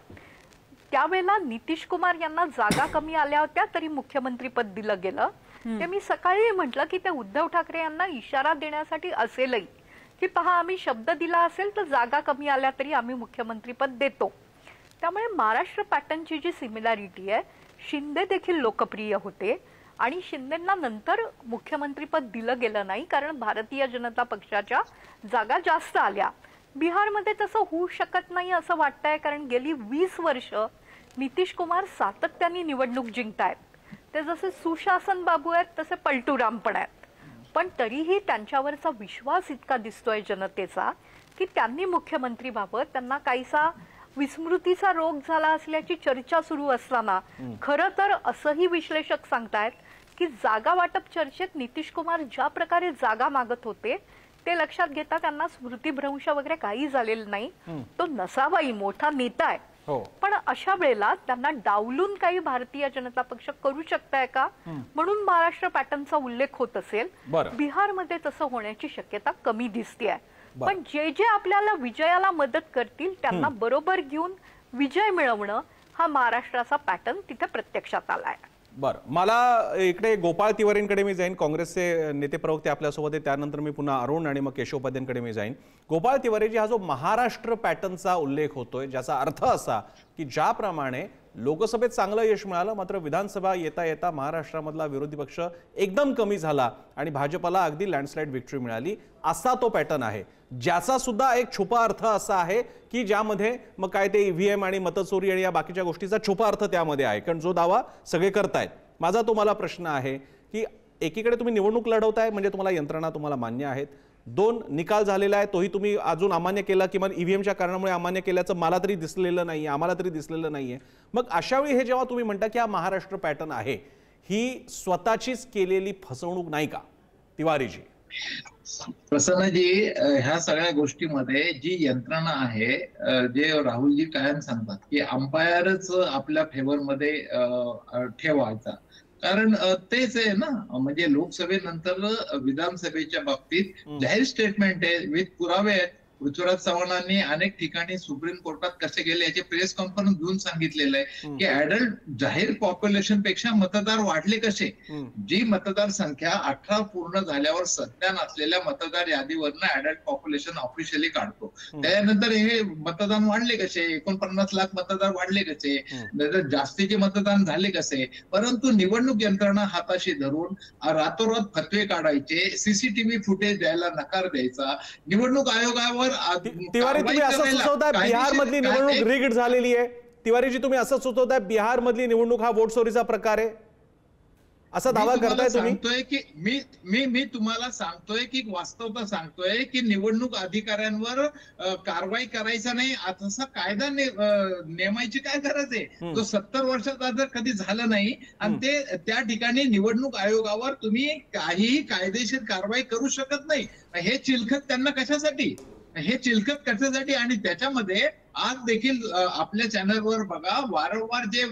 त्यावेळेला नितीश कुमार यांना जागा कमी आल्या होत्या तरी मुख्यमंत्री पद दिलं गेलं. ते मी सकाळी म्हटलं की ते उद्धव ठाकरे यांना इशारा देण्यासाठी असेलही की पहा, आम्ही शब्द दिला असेल तर जागा कमी आल्या तरी आम्ही मुख्यमंत्री पद देतो. त्यामुळे महाराष्ट्र पॅटर्नची जी सिमिलॅरिटी आहे, शिंदे देखील लोकप्रिय होते आणि शिंदेंना नंतर मुख्यमंत्रीपद दिलं गेलं नाही कारण भारतीय जनता पक्षाच्या जागा जास्त आल्या. बिहारमध्ये तसं होऊ शकत नाही असं वाटतंय कारण गेली 20 वर्ष नितीश कुमार सातत्याने निवडणूक जिंकतायत. ते जसे सुशासन बाबू आहेत तसे पलटूराम पण आहेत. पण तरीही त्यांच्यावरचा विश्वास इतका दिसतोय जनतेचा की त्यांनी मुख्यमंत्री बाबत त्यांना काहीसा विस्मृतीचा रोग झाला असल्याची चर्चा सुरू असताना खरं तर असंही विश्लेषक सांगतायत की जागा वाटप चर्चेत नितीश कुमार ज्या प्रकारे जागा मागत होते ते लक्षात घेता त्यांना स्मृतीभ्रंश वगैरे काही झालेलं नाही. तो नसावाही, मोठा नेता आहे. पण अशा वेळेला त्यांना डावलून काही भारतीय जनता पक्ष करू शकताय का म्हणून महाराष्ट्र पॅटर्नचा उल्लेख होत असेल. बिहारमध्ये तसं होण्याची शक्यता कमी दिसते. पण जे जे आपल्याला विजयाला मदत करतील त्यांना बरोबर घेऊन विजय मिळवणं हा महाराष्ट्राचा पॅटर्न तिथे प्रत्यक्षात आलाय. बरं, मला इकडे गोपाळ तिवारींकडे मी जाईन, काँग्रेसचे नेते प्रवक्ते आपल्यासोबत आहे. त्यानंतर मी पुन्हा अरुण आणि मग केशव उपाध्यायांकडे मी जाईन. गोपाळ तिवारीजी, हा जो महाराष्ट्र पॅटर्नचा उल्लेख होतोय ज्याचा अर्थ असा की ज्याप्रमाणे लोकसभेत चांगलं यश मिळालं मात्र विधानसभा येता येता महाराष्ट्रामधला विरोधी पक्ष एकदम कमी झाला आणि भाजपला अगदी लँडस्लाइड विक्ट्री मिळाली, असा तो पॅटर्न आहे. ज्याचा सुद्धा एक छुपा अर्थ असा आहे की ज्यामध्ये मग काय ते ईव्हीएम आणि मतचोरी आणि या बाकीच्या गोष्टीचा छुपा अर्थ त्यामध्ये आहे, कारण जो दावा सगळे करतायत. माझा तुम्हाला प्रश्न आहे की एकीकडे तुम्ही निवडणूक लढवताय म्हणजे तुम्हाला यंत्रणा तुम्हाला मान्य आहेत, 2 निकाल झालेला आहे तोही तुम्ही अजून अमान्य केला, किंवा ईव्हीएमच्या कारणामुळे अमान्य केल्याचं मला तरी दिसलेलं नाहीये, आम्हाला तरी दिसलेलं नाहीये. मग अशा वेळी हे जेव्हा तुम्ही म्हणता की हा महाराष्ट्र पॅटर्न आहे, ही स्वतःचीच केलेली फसवणूक नाही का तिवारीजी? प्रसन्नजी, ह्या सगळ्या गोष्टीमध्ये जी यंत्रणा आहे, जे राहुलजी कायम सांगतात की अंपायरच आपल्या फेवरमध्ये ठेवायचा, कारण तेच आहे ना. म्हणजे लोकसभेनंतर विधानसभेच्या बाबतीत जाहीर स्टेटमेंट आहे, विथ पुरावे आहेत. पृथ्वीराज चव्हाणांनी अनेक ठिकाणी सुप्रीम कोर्टात कसे गेले याचे प्रेस कॉन्फरन्स घेऊन सांगितलेलं आहे की ऍडल्ट जाहीर पॉप्युलेशन पेक्षा मतदार वाढले कसे. जी मतदार संख्या 18 पूर्ण झाल्यावर सध्या नसलेल्या मतदार यादीवरनं ऍडल्ट पॉप्युलेशन ऑफिशियली काढतो, त्यानंतर हे मतदान वाढले कसे, 49 लाख मतदार वाढले कसे, जास्तीचे मतदान झाले कसे. परंतु निवडणूक यंत्रणा हाताशी धरून रातोरात फतवे काढायचे, सीसीटीव्ही फुटेज द्यायला नकार द्यायचा, निवडणूक आयोगावर. तिवारी, तुम्ही असं सुचवताय बिहार मधली निवडणूक रिग्ड झालेली आहे? तिवारीजी, तुम्ही असं सुचवताय बिहार मधली निवडणूक हा वोट चोरीचा प्रकार आहे, असा दावा करताय तुम्ही? सांगतोय की मी तुम्हाला सांगतोय की वास्तवता सांगतोय की निवडणूक अधिकाऱ्यांवर कारवाई करायचा नाही असा कायदा नेमायची काय गरज आहे? तो 70 वर्षात जर कधी झालं नाही आणि ते त्या ठिकाणी निवडणूक आयोगावर तुम्ही काहीही कायदेशीर कारवाई करू शकत नाही. हे चिलखत त्यांना कशासाठी? हे चिलखत कशासाठी? आणि त्याच्यामध्ये आज देखील आपल्या चॅनलवर बघा, वारंवार जे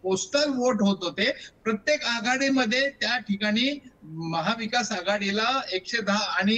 पोस्टल वोट होत होते प्रत्येक आघाडीमध्ये, त्या ठिकाणी महाविकास आघाडीला 110 आणि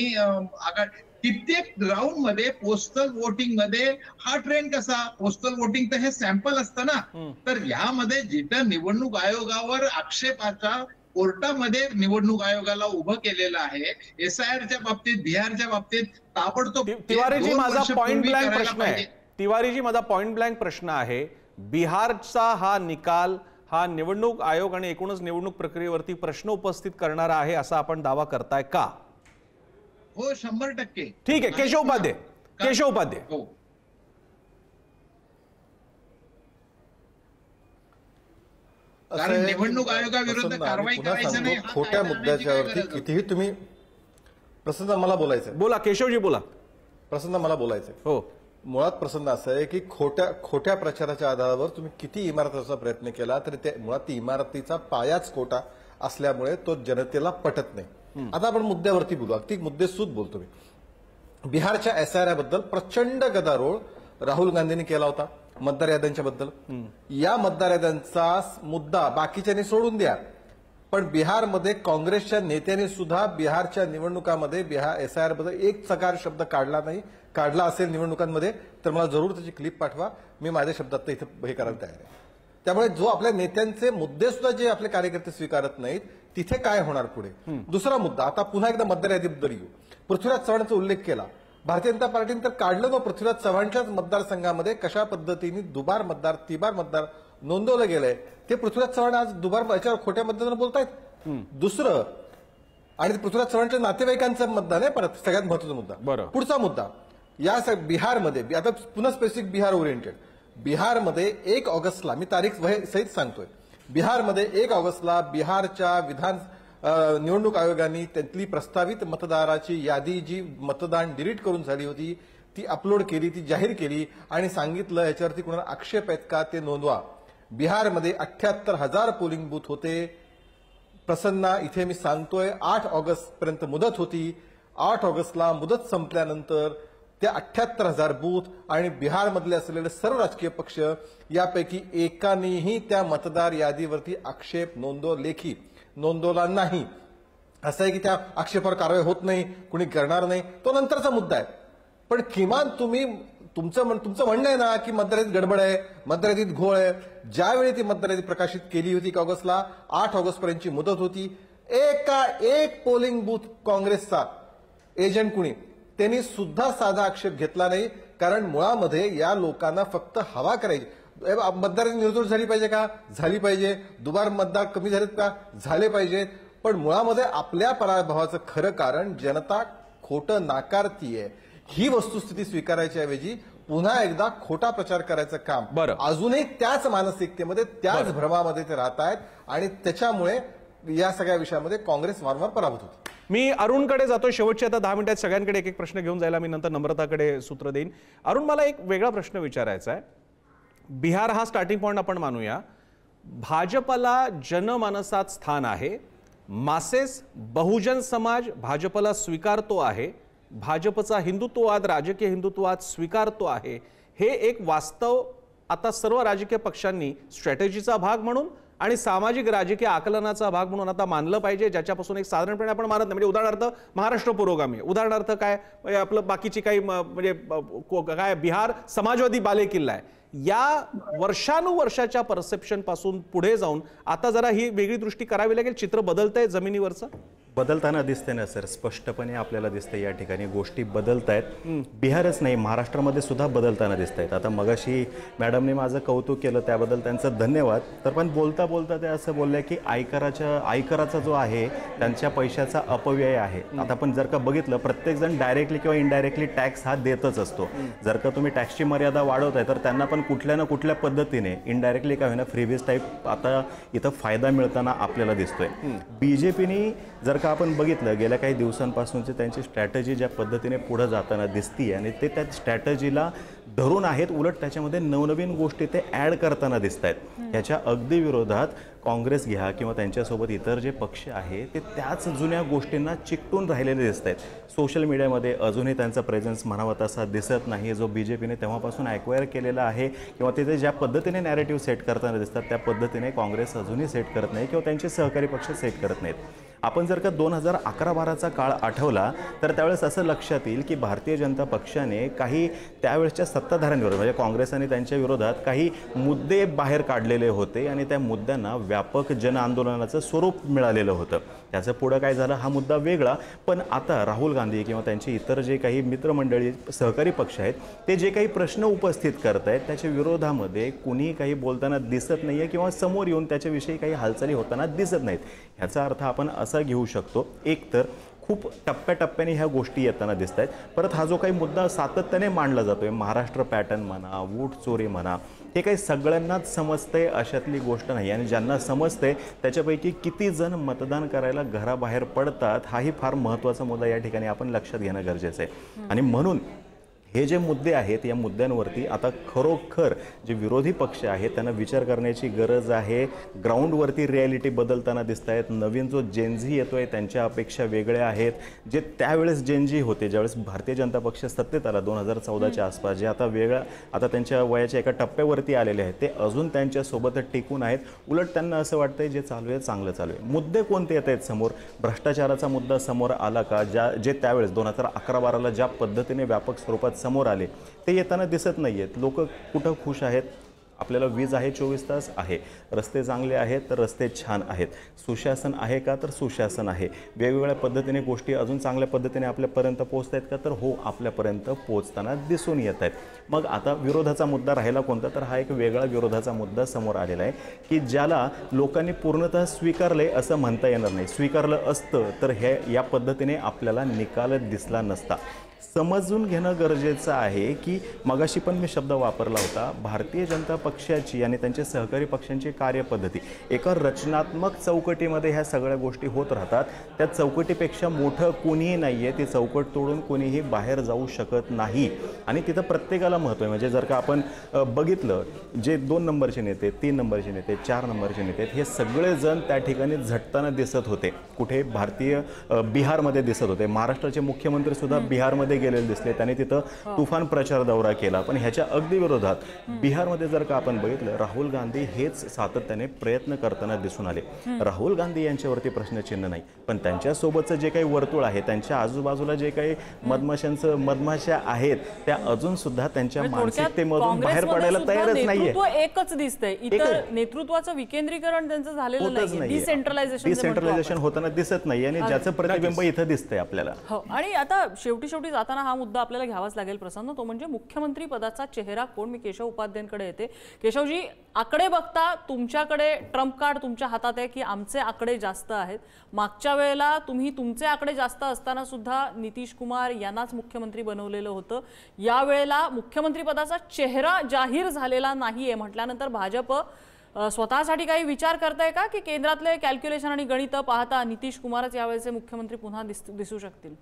कित्येक राऊंड मध्ये पोस्टल वोटिंग मध्ये हा ट्रेंड कसा? पोस्टल वोटिंग तर हे सॅम्पल असतं ना. तर यामध्ये जिथं निवडणूक आयोगावर आक्षेपाचा कोर्टामध्ये निवडणूक आयोगाला उभं केलेलं आहे, SIRच्या बाबतीत, बिहारच्या बाबतीत ताबडतोब. तिवारीजी, माझा पॉइंट ब्लँक प्रश्न आहे. तिवारीजी, माझा पॉइंट ब्लँक प्रश्न आहे, बिहारचा हा निकाल हा निवडणूक आयोग आणि एकूणच निवडणूक प्रक्रियेवरती प्रश्न उपस्थित करणारा आहे असा आपण दावा करताय का? हो, 100%. ठीक आहे. केशव उपाध्ये, हो. कारण निवडणूक आयोगाविरुद्ध कारवाई करायचं नाही. खोट्या मुद्द्याच्यावरती कितीही तुम्ही, प्रसन्न मला बोलायचंय. बोला केशवजी, बोला. प्रसन्न मला बोलायचंय. हो, मुळात प्रसन्न असं आहे की खोट्या प्रचाराच्या आधारावर तुम्ही किती इमारतीचा प्रयत्न केला तरी ते मुळात ती इमारतीचा पायाच खोटा असल्यामुळे तो जनतेला पटत नाही. आता आपण मुद्द्यावरती बोलू, अगदी मुद्देसूद बोलतो मी. बिहारच्या SIR बद्दल प्रचंड गदारोळ राहुल गांधींनी केला होता, मतदार याद्यांच्या बद्दल. या मतदार याद्यांचा मुद्दा बाकीच्यांनी सोडून द्या, पण बिहारमध्ये काँग्रेसच्या नेत्यांनी सुद्धा बिहारच्या निवडणुकामध्ये SIR बद्दल एक चकार शब्द काढला नाही. काढला असेल निवडणुकांमध्ये तर मला जरूर त्याची क्लिप पाठवा, मी माझ्या शब्दात इथे हे करायला तयार आहे. त्यामुळे जो आपल्या नेत्यांचे मुद्दे सुद्धा जे आपले कार्यकर्ते स्वीकारत नाहीत, तिथे काय होणार पुढे? दुसरा मुद्दा, आता पुन्हा एकदा मतदार यादीबद्दल येऊ. पृथ्वीराज चव्हाणांचा उल्लेख केला. भारतीय जनता पार्टीने तर काढलं ना पृथ्वीराज चव्हाणच्याच मतदारसंघामध्ये कशा पद्धतीने तिबार मतदार नोंदवलं गेलंय. ते पृथ्वीराज चव्हाण आज याच्यावर खोट्या मतदानावर बोलतायत. दुसरं, आणि पृथ्वीराज चव्हाणच्या नातेवाईकांचं मतदान आहे. परत सगळ्यात महत्वाचा मुद्दा, पुढचा मुद्दा, या बिहारमध्ये, आता पुन्हा स्पेसिफिक बिहार ओरिएंटेड, बिहारमध्ये 1 ऑगस्टला, मी तारीख सहित सांगतोय, बिहारमध्ये 1 ऑगस्टला बिहारच्या निवडणूक आयोगाने त्यातली प्रस्तावित मतदाराची यादी, जी मतदान डिलीट करून झाली होती, ती अपलोड केली, ती जाहीर केली आणि सांगितलं याच्यावरती कोणाला आक्षेप आहेत का ते नोंदवा. बिहारमध्ये 78,000 पोलिंग बूथ होते. प्रसन्ना, इथे मी सांगतोय 8 ऑगस्ट पर्यंत मुदत होती. 8 ऑगस्टला मुदत संपल्यानंतर त्या 78,000 बूथ आणि बिहारमधले असलेले सर्व राजकीय पक्ष यापैकी एकानेही त्या मतदार यादीवरती आक्षेप लेखी नोंदवला नाही. असं आहे की त्या आक्षेपावर कारवाई होत नाही, कुणी करणार नाही, तो नंतरचा मुद्दा आहे. पण किमान तुम्ही तुमचं म्हणणं आहे ना की मतदार यादीत गडबड आहे, मतदार यादीत घोळ आहे. ज्यावेळी ती मतदार यादी प्रकाशित केली होती 1 ऑगस्टला, 8 ऑगस्ट पर्यंतची मुदत होती, एक पोलिंग बूथ काँग्रेसचा एजंट कुणी त्यांनी सुद्धा साधा आक्षेप घेतला नाही. कारण मुळामध्ये या लोकांना फक्त हवा करायची. मतदारांची निर्जूळ झाली पाहिजे का? झाली पाहिजे. दुबार मतदार कमी झालेत का? झाले पाहिजेत. पण मुळामध्ये आपल्या पराभवाचं खरं कारण जनता खोटं नाकारतीये. ही वस्तुस्थिती स्वीकारायच्या ऐवजी पुन्हा एकदा खोटा प्रचार करायचं काम अजूनही त्याच मानसिकतेमध्ये, त्याच भ्रमामध्ये ते राहत आहेत आणि त्याच्यामुळे या सगळ्या विषयामध्ये काँग्रेस वारंवार पराभूत होती. मी अरुणकडे जातो. शेवटचे आता 10 मिनिटात सगळ्यांकडे एक एक प्रश्न घेऊन जायला मी नंतर नम्रताकडे सूत्र देईन. अरुण, मला एक वेगळा प्रश्न विचारायचा आहे. बिहार हा स्टार्टिंग पॉइंट आपण मानूया. भाजपला जनमानसात स्थान आहे. मासेस बहुजन समाज भाजपला स्वीकारतो आहे. भाजपचा हिंदुत्ववाद, राजकीय हिंदुत्ववाद स्वीकारतो आहे. हे एक वास्तव आता सर्व राजकीय पक्षांनी स्ट्रॅटेजीचा भाग म्हणून आणि सामाजिक राजकीय आकलनाचा भाग म्हणून आता मानलं पाहिजे, ज्याच्यापासून एक साधारणपणे आपण मानत नाही. म्हणजे उदाहरणार्थ महाराष्ट्र पुरोगामी, उदाहरणार्थ काय आपलं बाकीची काही म्हणजे काय बिहार समाजवादी बालेकिल्ला आहे. या वर्षानुवर्षाच्या परसेप्शन पासून पुढे जाऊन आता जरा ही वेगळी दृष्टी करावी लागेल. चित्र बदलतंय जमिनीवरचं, बदलताना दिसते ना सर, स्पष्टपणे आपल्याला दिसते या ठिकाणी गोष्टी बदलत आहेत. बिहारच नाही, महाराष्ट्रामध्ये सुद्धा बदलताना दिसत आहेत. आता मगाशी मॅडमने माझं कौतुक केलं, त्याबद्दल त्यांचं धन्यवाद. तर पण बोलता बोलता ते असं बोलल्या की आयकराचा जो आहे त्यांच्या पैशाचा अपव्यय आहे. आता पण जर का बघितलं, प्रत्येकजण डायरेक्टली किंवा इनडायरेक्टली टॅक्स हा देतच असतो. जर का तुम्ही टॅक्सची मर्यादा वाढवताय तर त्यांना पण कुठल्या ना कुठल्या पद्धतीने इनडायरेक्टली काय होईना फ्रीबीज टाईप आता इथं फायदा मिळताना आपल्याला दिसतोय. बीजेपीने जर का आपण बघितलं गेल्या काही दिवसांपासूनची त्यांची स्ट्रॅटेजी ज्या पद्धतीने पुढे जाताना दिसती आणि ते त्या स्ट्रॅटेजीला धरून आहेत, उलट त्याच्यामध्ये नवनवीन गोष्टी ते ॲड करताना दिसत आहेत. ह्याच्या अगदी विरोधात काँग्रेस घ्या किंवा त्यांच्यासोबत इतर जे पक्ष आहे ते त्याच जुन्या गोष्टींना चिकटून राहिलेले दिसत आहेत. सोशल मीडियामध्ये अजूनही त्यांचा प्रेझेन्स म्हणावा तसा दिसत नाही, जो बीजेपीने तेव्हापासून ॲक्वायर केलेला आहे किंवा तिथे ज्या पद्धतीने नॅरेटिव्ह सेट करताना दिसतात त्या पद्धतीने काँग्रेस अजूनही सेट करत नाही किंवा त्यांचे सहकारी पक्ष सेट करत नाहीत. आपण जर का 2011-12चा काळ आठवला तर त्यावेळेस असं लक्षात येईल की भारतीय जनता पक्षाने काही त्यावेळेसच्या सत्ताधाऱ्यांविरोधात म्हणजे काँग्रेस आणि त्यांच्या विरोधात काही मुद्दे बाहेर काढलेले होते आणि त्या मुद्द्यांना व्यापक जन आंदोलनाचं स्वरूप मिळालेलं होतं. त्याचं पुढं काय झालं हा मुद्दा वेगळा. पण आता राहुल गांधी किंवा त्यांचे इतर जे काही मित्रमंडळी सहकारी पक्ष आहेत ते जे काही प्रश्न उपस्थित करत आहेत त्याच्या विरोधामध्ये कुणी काही बोलताना दिसत नाही आहे किंवा समोर येऊन त्याच्याविषयी काही हालचाली होताना दिसत नाहीत. ह्याचा अर्थ आपण असा घेऊ शकतो, एक तर खूप टप्प्याटप्प्याने ह्या गोष्टी येताना दिसत आहेत. परत हा जो काही मुद्दा सातत्याने मांडला जातोय, महाराष्ट्र पॅटर्न म्हणा, वोट चोरी म्हणा, हे काही सगळ्यांनाच समजतंय अशातली गोष्ट नाही. आणि ज्यांना समजतंय त्याच्यापैकी किती जण मतदान करायला घराबाहेर पडतात हाही फार महत्त्वाचा मुद्दा या ठिकाणी आपण लक्षात घेणं गरजेचं आहे. आणि म्हणून हे जे मुद्दे आहेत या मुद्द्यांवरती आता खरोखर जे विरोधी पक्ष आहेत त्यांना विचार करण्याची गरज आहे. ग्राउंडवरती रिॲलिटी बदलताना दिसत आहेत. नवीन जो जेनझी येतोय त्यांच्या अपेक्षा वेगळ्या आहेत. जे त्यावेळेस जेनझी होते ज्यावेळेस भारतीय जनता पक्ष सत्तेत आला 2014च्या आसपास, जे आता वेगळ्या आता त्यांच्या वयाच्या एका टप्प्यावरती आलेले आहेत ते अजून त्यांच्यासोबत टिकून आहेत. उलट त्यांना असं वाटतंय जे चालू आहे चांगलं चालू आहे. मुद्दे कोणते येत आहेत समोर? भ्रष्टाचाराचा मुद्दा समोर आला का? जे त्यावेळेस 2011-12ला ज्या पद्धतीने व्यापक स्वरूपात समोर आले ते येताना दिसत नाहीयेत. लोक कुठं खुश आहेत? आपल्याला वीज आहे 24 तास आहे, रस्ते चांगले आहेत तर रस्ते छान आहेत, सुशासन आहे का तर सुशासन आहे, वेगवेगळ्या पद्धतीने गोष्टी अजून चांगल्या पद्धतीने आपल्यापर्यंत पोहोचत आहेत का तर हो आपल्यापर्यंत पोहोचताना दिसून येत आहेत. मग आता विरोधाचा मुद्दा राहिला कोणता तर हा एक वेगळा विरोधाचा मुद्दा समोर आलेला आहे की ज्याला लोकांनी पूर्णतः स्वीकारले असं म्हणता येणार नाही. स्वीकारलं असतं तर हे या पद्धतीने आपल्याला निकाल दिसला नसता. समजून घेणं गरजेचं आहे की मगाशी पण मी शब्द वापरला होता, भारतीय जनता पक्षाची आणि त्यांच्या सहकारी पक्षांची कार्यपद्धती एका रचनात्मक चौकटीमध्ये ह्या सगळ्या गोष्टी होत राहतात. त्या चौकटीपेक्षा मोठं कोणीही नाही आहे. ती चौकट तोडून कोणीही बाहेर जाऊ शकत नाही आणि तिथं प्रत्येकाला महत्त्व आहे. म्हणजे जर का आपण बघितलं जे 2 नंबरचे नेते, 3 नंबरचे नेते, 4 नंबरचे नेते हे सगळेजण त्या ठिकाणी झटताना दिसत होते. कुठे भारतीय बिहारमध्ये दिसत होते. महाराष्ट्राचे मुख्यमंत्री सुद्धा बिहारमध्ये गेलेले दिसले. त्यांनी तिथं तुफान प्रचार दौरा केला. पण ह्याच्या अगदी विरोधात बिहारमध्ये जर का आपण बघितलं राहुल गांधी हेच सातत्याने प्रयत्न करताना दिसून आले. राहुल गांधी यांच्यावरती प्रश्नचिन्ह नाही, पण त्यांच्यासोबतचं जे काही वर्तुळ आहे त्यांच्या आजूबाजूला जे काही मधमाशा आहेत त्या अजून सुद्धा त्यांच्या मानसिकतेमधून बाहेर पडायला तयारच नाहीये. एकच दिसतंय, इतर नेतृत्वाचं विकेंद्रीकरण त्यांचं झालेलं नाही, डिसेंट्रलायझेशन होताना दिसत नाही आणि ज्याचं प्रतिबिंब इथं दिसतंय आपल्याला. आणि आता शेवटी जाताना हा मुद्दा आपल्याला घ्यावाच लागेल प्रसन्न, तो म्हणजे मुख्यमंत्री पदाचा चेहरा कोण. मी केशव उपाध्यायांकडे येते. केशवजी, आकडे बघता तुमच्याकडे ट्रम्प कार्ड तुमच्या हातात आहे की आमचे आकडे जास्त आहेत. मागच्या वेळेला तुम्ही तुमचे आकडे जास्त असताना सुद्धा नितीश कुमार यांनाच मुख्यमंत्री बनवलेलं होतं. यावेळेला मुख्यमंत्री पदाचा चेहरा जाहीर झालेला नाहीये म्हटल्यानंतर भाजप स्वतःसाठी काही विचार करताय का, की केंद्रातले कॅल्क्युलेशन आणि गणित पाहता नितीश कुमारच यावेळेचे मुख्यमंत्री पुन्हा दिसू शकतील?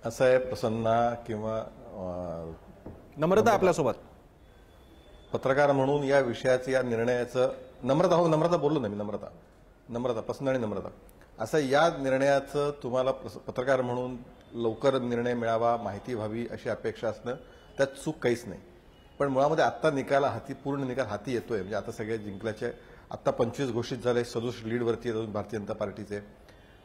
असं आहे प्रसन्ना किंवा नम्रता आपल्यासोबत. पत्रकार म्हणून या विषयाचं, या निर्णयाचं, नम्रता बोललो ना मी, नम्रता प्रसन्न आणि नम्रता, असं या निर्णयाचं तुम्हाला पत्रकार म्हणून लवकर निर्णय मिळावा, माहिती व्हावी अशी अपेक्षा असणं, त्यात चूक काहीच नाही. पण मुळामध्ये आत्ता पूर्ण निकाल हाती येतोय. म्हणजे आता सगळे जिंकल्याचे आत्ता 25 घोषित झाले, 67 लीडवरती आहेत भारतीय जनता पार्टीचे.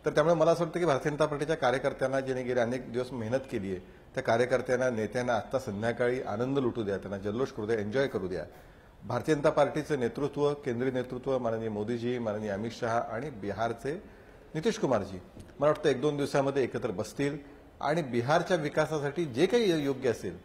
तर त्यामुळे मला असं वाटतं की भारतीय जनता पार्टीच्या कार्यकर्त्यांना, ज्यांनी गेले अनेक दिवस मेहनत केली आहे, त्या कार्यकर्त्यांना, नेत्यांना आत्ता संध्याकाळी आनंद लुटू द्या, त्यांना जल्लोष करू द्या, एन्जॉय करू द्या. भारतीय जनता पार्टीचं नेतृत्व, केंद्रीय नेतृत्व, माननीय मोदीजी, माननीय अमित शहा आणि बिहारचे नितीश कुमारजी मला वाटतं 1-2 दिवसामध्ये एकत्र बसतील आणि बिहारच्या विकासासाठी जे काही योग्य असेल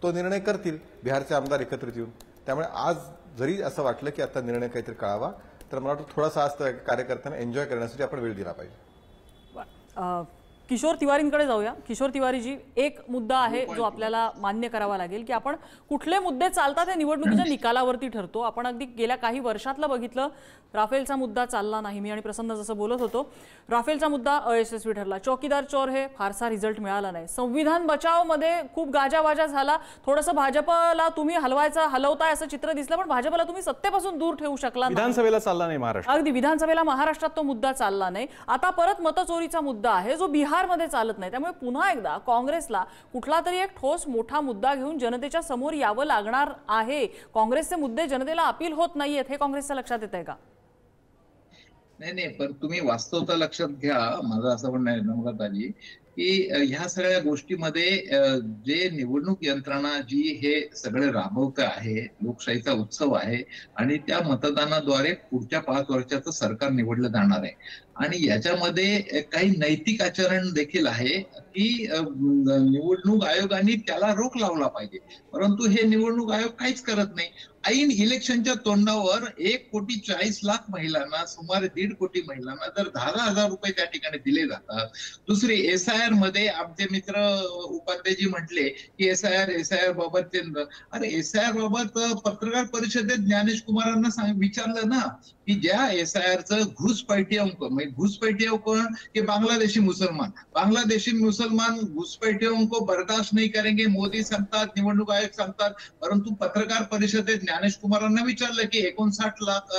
तो निर्णय करतील बिहारचे आमदार एकत्रित येऊन. त्यामुळे आज जरी असं वाटलं की आता निर्णय काहीतरी कळावा, तर मला वाटतं थोडासा आज कार्यकर्त्यांना एन्जॉय करण्यासाठी आपण वेळ दिला पाहिजे. किशोर तिवारींकडे जाऊया. किशोर तिवारीजी, एक मुद्दा आहे जो आपल्याला मान्य करावा लागेल की आपण कुठले मुद्दे चालतात हे निवडणुकीच्या निकालावरती ठरतो. आपण अगदी गेल्या काही वर्षातलं बघितलं, राफेलचा मुद्दा चालला नाही. मी आणि प्रसन्न जसं बोलत होतो, राफेलचा मुद्दा अयशस्वी ठरला. चौकीदार चोर हे फारसा रिझल्ट मिळाला नाही. संविधान बचावमध्ये खूप गाजावाजा झाला. थोडंसं भाजपला तुम्ही हलवताय असं चित्र दिसलं, पण भाजपला तुम्ही सत्तेपासून दूर ठेवू शकला नाही. विधानसभेला चालला नाही महाराष्ट्र. अगदी विधानसभेला महाराष्ट्रात तो मुद्दा चालला नाही. आता परत मतचोरीचा मुद्दा आहे जो बिहारमध्ये चालत नाही. त्यामुळे पुन्हा एकदा काँग्रेसला कुठला तरी एक ठोस मोठा मुद्दा घेऊन जनतेच्या समोर यावं लागणार आहे. काँग्रेसचे मुद्दे जनतेला अपील होत नाहीयेत हे काँग्रेसच्या लक्षात येत आहे का? नाही, पण तुम्ही वास्तवता लक्षात घ्या. माझं असं म्हणणं आहे नम्रताजी, की ह्या सगळ्या गोष्टीमध्ये जे निवडणूक यंत्रणा जी हे सगळे राबवत आहे, लोकशाहीचा उत्सव आहे आणि त्या मतदानाद्वारे पुढच्या 5 वर्षाचं सरकार निवडलं जाणार आहे. आणि याच्यामध्ये काही नैतिक आचरण देखील आहे की निवडणूक आयोगाने त्याला रोख लावला पाहिजे, परंतु हे निवडणूक आयोग काहीच करत नाही. ऐन इलेक्शनच्या तोंडावर 1,40,40,00,000 महिलांना, सुमारे 1.5 कोटी महिलांना जर 10,000 रुपये त्या ठिकाणी दिले जातात. दुसरी SIR मध्ये आमचे मित्र उपाध्यायजी म्हटले की SIR बाबत अरे SIR बाबत पत्रकार परिषदेत ज्ञानेश कुमारांना विचारलं ना की ज्या SIRचं घुसपैठियों को कि बांग्लादेशी मुसलमान घुसपैठियों को बर्दाश्त नहीं करेंगे, मोदी सांगतात, निवडणूक आयोग सांगतात. परंतु पत्रकार परिषदेत ज्ञानेश कुमारांना विचारलं की 59 लाख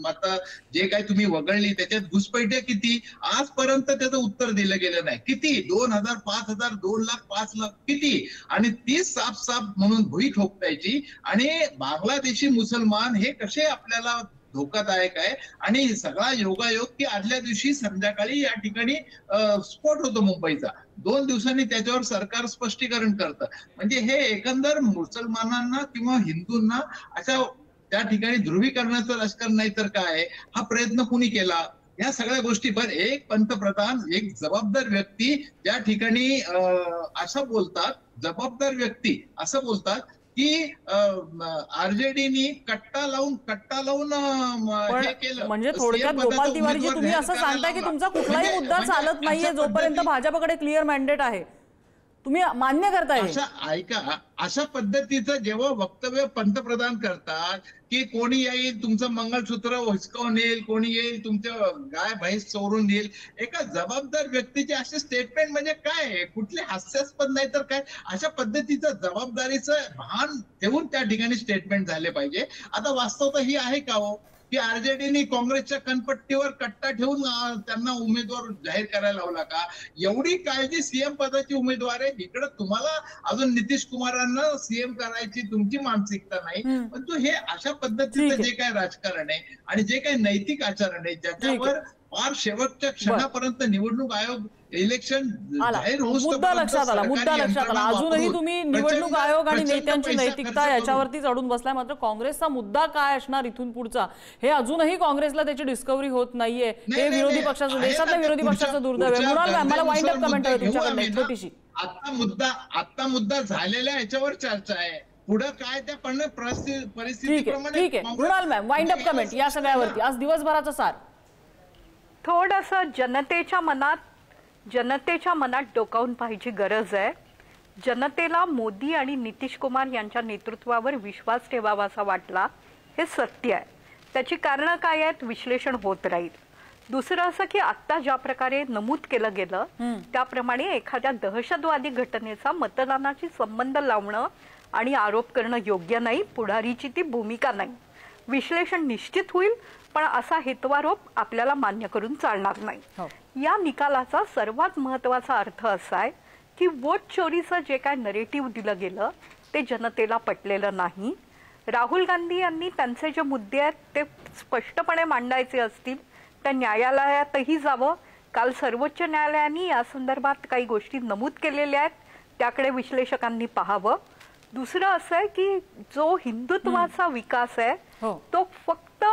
मत जे काही तुम्ही वगळली त्याच्यात घुसपैठ्या किती, आजपर्यंत त्याचं उत्तर दिलं गेलं नाही. किती? 2,000, 5,000, 2 लाख, 5 लाख किती? आणि ती साफ म्हणून भुई ठोकतायची. आणि बांगलादेशी मुसलमान हे कसे आपल्याला धोकादायक आहे. आणि सगळा योगायोग की आदल्या दिवशी संध्याकाळी या ठिकाणी स्फोट होतो मुंबईचा. 2 दिवसांनी त्याच्यावर सरकार स्पष्टीकरण करतं. म्हणजे हे एकंदर मुसलमानांना किंवा हिंदूंना अशा त्या ठिकाणी ध्रुवीकरणाचं राजकारण नाही तर काय, हा प्रयत्न कुणी केला? या सगळ्या गोष्टी पण एक पंतप्रधान, एक जबाबदार व्यक्ती त्या ठिकाणी असं बोलतात, जबाबदार व्यक्ती असं बोलतात की RJDनी कट्टा लावून हे केलं. म्हणजे थोडक्यात गोपाल तिवारीजी, तुम्ही असं सांगताय की तुमचा कुठलाही मुद्दा चालत नाहीये जोपर्यंत भाजपकडे क्लिअर मॅन्डेट आहे. तुम्ही मान्य करताय? ऐका, अशा पद्धतीचं जेव्हा वक्तव्य पंतप्रधान करतात की कोणी येईल तुमचं मंगळसूत्र हिसकावून येईल, कोणी येईल तुमचं गाय म्हैस चोरून येईल, एका जबाबदार व्यक्तीचे असे स्टेटमेंट म्हणजे काय, कुठले हास्यास्पद नाही तर काय. अशा पद्धतीचं जबाबदारीचं भान ठेवून त्या ठिकाणी स्टेटमेंट झाले पाहिजे. आता वास्तवता ही आहे का हो की RJDनी काँग्रेसच्या कनपट्टीवर कट्टा ठेवून त्यांना उमेदवार जाहीर करायला लावला का? एवढी काळजी सीएम पदाची उमेदवार आहे, इकडे तुम्हाला अजून नितीश कुमारांना सीएम करायची तुमची मानसिकता नाही. परंतु हे अशा पद्धतीचं जे काही राजकारण आहे आणि जे काही नैतिक आचरण आहे ज्याच्यावर फार शेवटच्या क्षणापर्यंत निवडणूक आयोग इलेक्शन जाहीर मुद्दा लक्षात आला. अजूनही तुम्ही निवडणूक आयोग आणि नेत्यांची नैतिकता याच्यावरतीच अडून बसलाय. मात्र काँग्रेसचा मुद्दा काय असणार इथून पुढचा हे अजूनही काँग्रेसला त्याची डिस्कव्हरी होत नाहीये. हे विरोधी पक्षाचं, देशातल्या विरोधी पक्षाचं दुर्दैव आहे. मृणाल मॅम, मला वाइंड अप कमेंट आहे तुमच्याकडे छोटीशी. आता मुद्दा झालेल्या याच्यावर चर्चा आहे, पुढे काय त्या परिस्थितीप्रमाणे. ठीक आहे Mrinal ma'am, wind up comment या सगळ्यावरती आज दिवसभराचं सार. थोडंसं जनतेच्या मनात डोकावून पाहायची गरज आहे. जनतेला मोदी आणि नितीश कुमार यांच्या नेतृत्वावर विश्वास ठेवावासा वाटला हे सत्य आहे. त्याची कारणं काय आहेत विश्लेषण होत राहील. दुसरं असं की आत्ता ज्या प्रकारे नमूद केलं गेलं त्याप्रमाणे एखाद्या दहशतवादी घटनेचा मतदानाशी संबंध लावणं आणि आरोप करणं योग्य नाही. पुढारीची ती भूमिका नाही. विश्लेषण निश्चित होईल पण असा हेतवारोप आपल्याला मान्य करून चालणार नाही. या निकालाचा सर्वात महत्त्वाचा अर्थ असा आहे की वोट चोरीचं जे काय नरेटिव्ह दिलं गेलं ते जनतेला पटलेलं नाही. राहुल गांधी यांनी त्यांचे जे मुद्दे आहेत ते स्पष्टपणे मांडायचे असतील तर न्यायालयातही जावं. काल सर्वोच्च न्यायालयाने या संदर्भात काही गोष्टी नमूद केलेल्या आहेत त्याकडे विश्लेषकांनी पाहावं. दुसरं असं आहे की जो हिंदुत्वाचा विकास आहे तो फक्त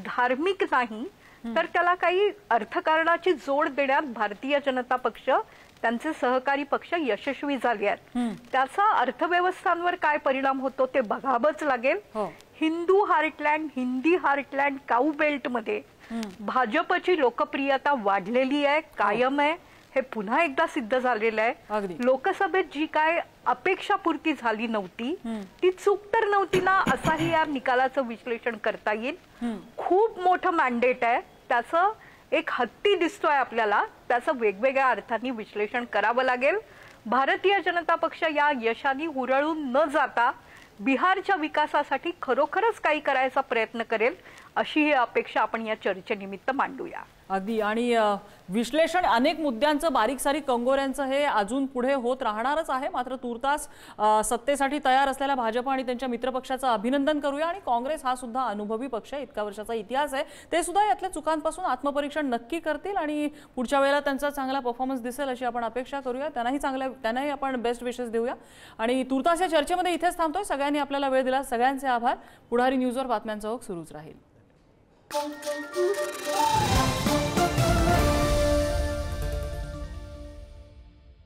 धार्मिक नाही तर त्याला काही अर्थकारणाची जोड देण्यात भारतीय जनता पक्ष त्यांचे सहकारी पक्ष यशस्वी झाले आहेत. त्याचा अर्थव्यवस्थांवर काय परिणाम होतो ते बघावंच लागेल. हिंदू हार्टलँड हिंदी हार्टलँड काऊ बेल्ट मध्ये भाजपची लोकप्रियता वाढलेली आहे कायम आहे. हे पुन्हा एकदा सिद्ध झालेलं आहे. लोकसभेत जी काय अपेक्षापूर्ती झाली नव्हती ती चूक तर नव्हती ना असाही या निकालाचं विश्लेषण करता येईल. खूप मोठं मॅन्डेट आहे त्याचं एक हत्ती दिसतोय आपल्याला. त्याचं वेगवेगळ्या अर्थांनी विश्लेषण करावं लागेल. भारतीय जनता पक्ष या यशाने हुरळून न जाता बिहारच्या विकासासाठी खरोखरच काही करायचा प्रयत्न करेल अशी ही अपेक्षा आपण या चर्चेनिमित्त मांडूया. अगदी. आणि विश्लेषण अनेक मुद्द्यांचं बारीक सारीक कंगोऱ्यांचं हे अजून पुढे होत राहणारच आहे. मात्र तूर्तास सत्तेसाठी तयार असलेल्या भाजप आणि त्यांच्या मित्रपक्षाचं अभिनंदन करूया. आणि काँग्रेस हा सुद्धा अनुभवी पक्ष आहे. इतका वर्षाचा इतिहास आहे. ते सुद्धा यातल्या चुकांपासून आत्मपरीक्षण नक्की करतील आणि पुढच्या वेळेला त्यांचा चांगला परफॉर्मन्स दिसेल अशी आपण अपेक्षा करूया. त्यांनाही आपण बेस्ट विशेस देऊया. आणि तूर्तास या चर्चेमध्ये इथेच थांबतोय. सगळ्यांनी आपल्याला वेळ दिला. सगळ्यांचे आभार. पुढारी न्यूजवर बातम्यांचा ओघ सुरूच राहील.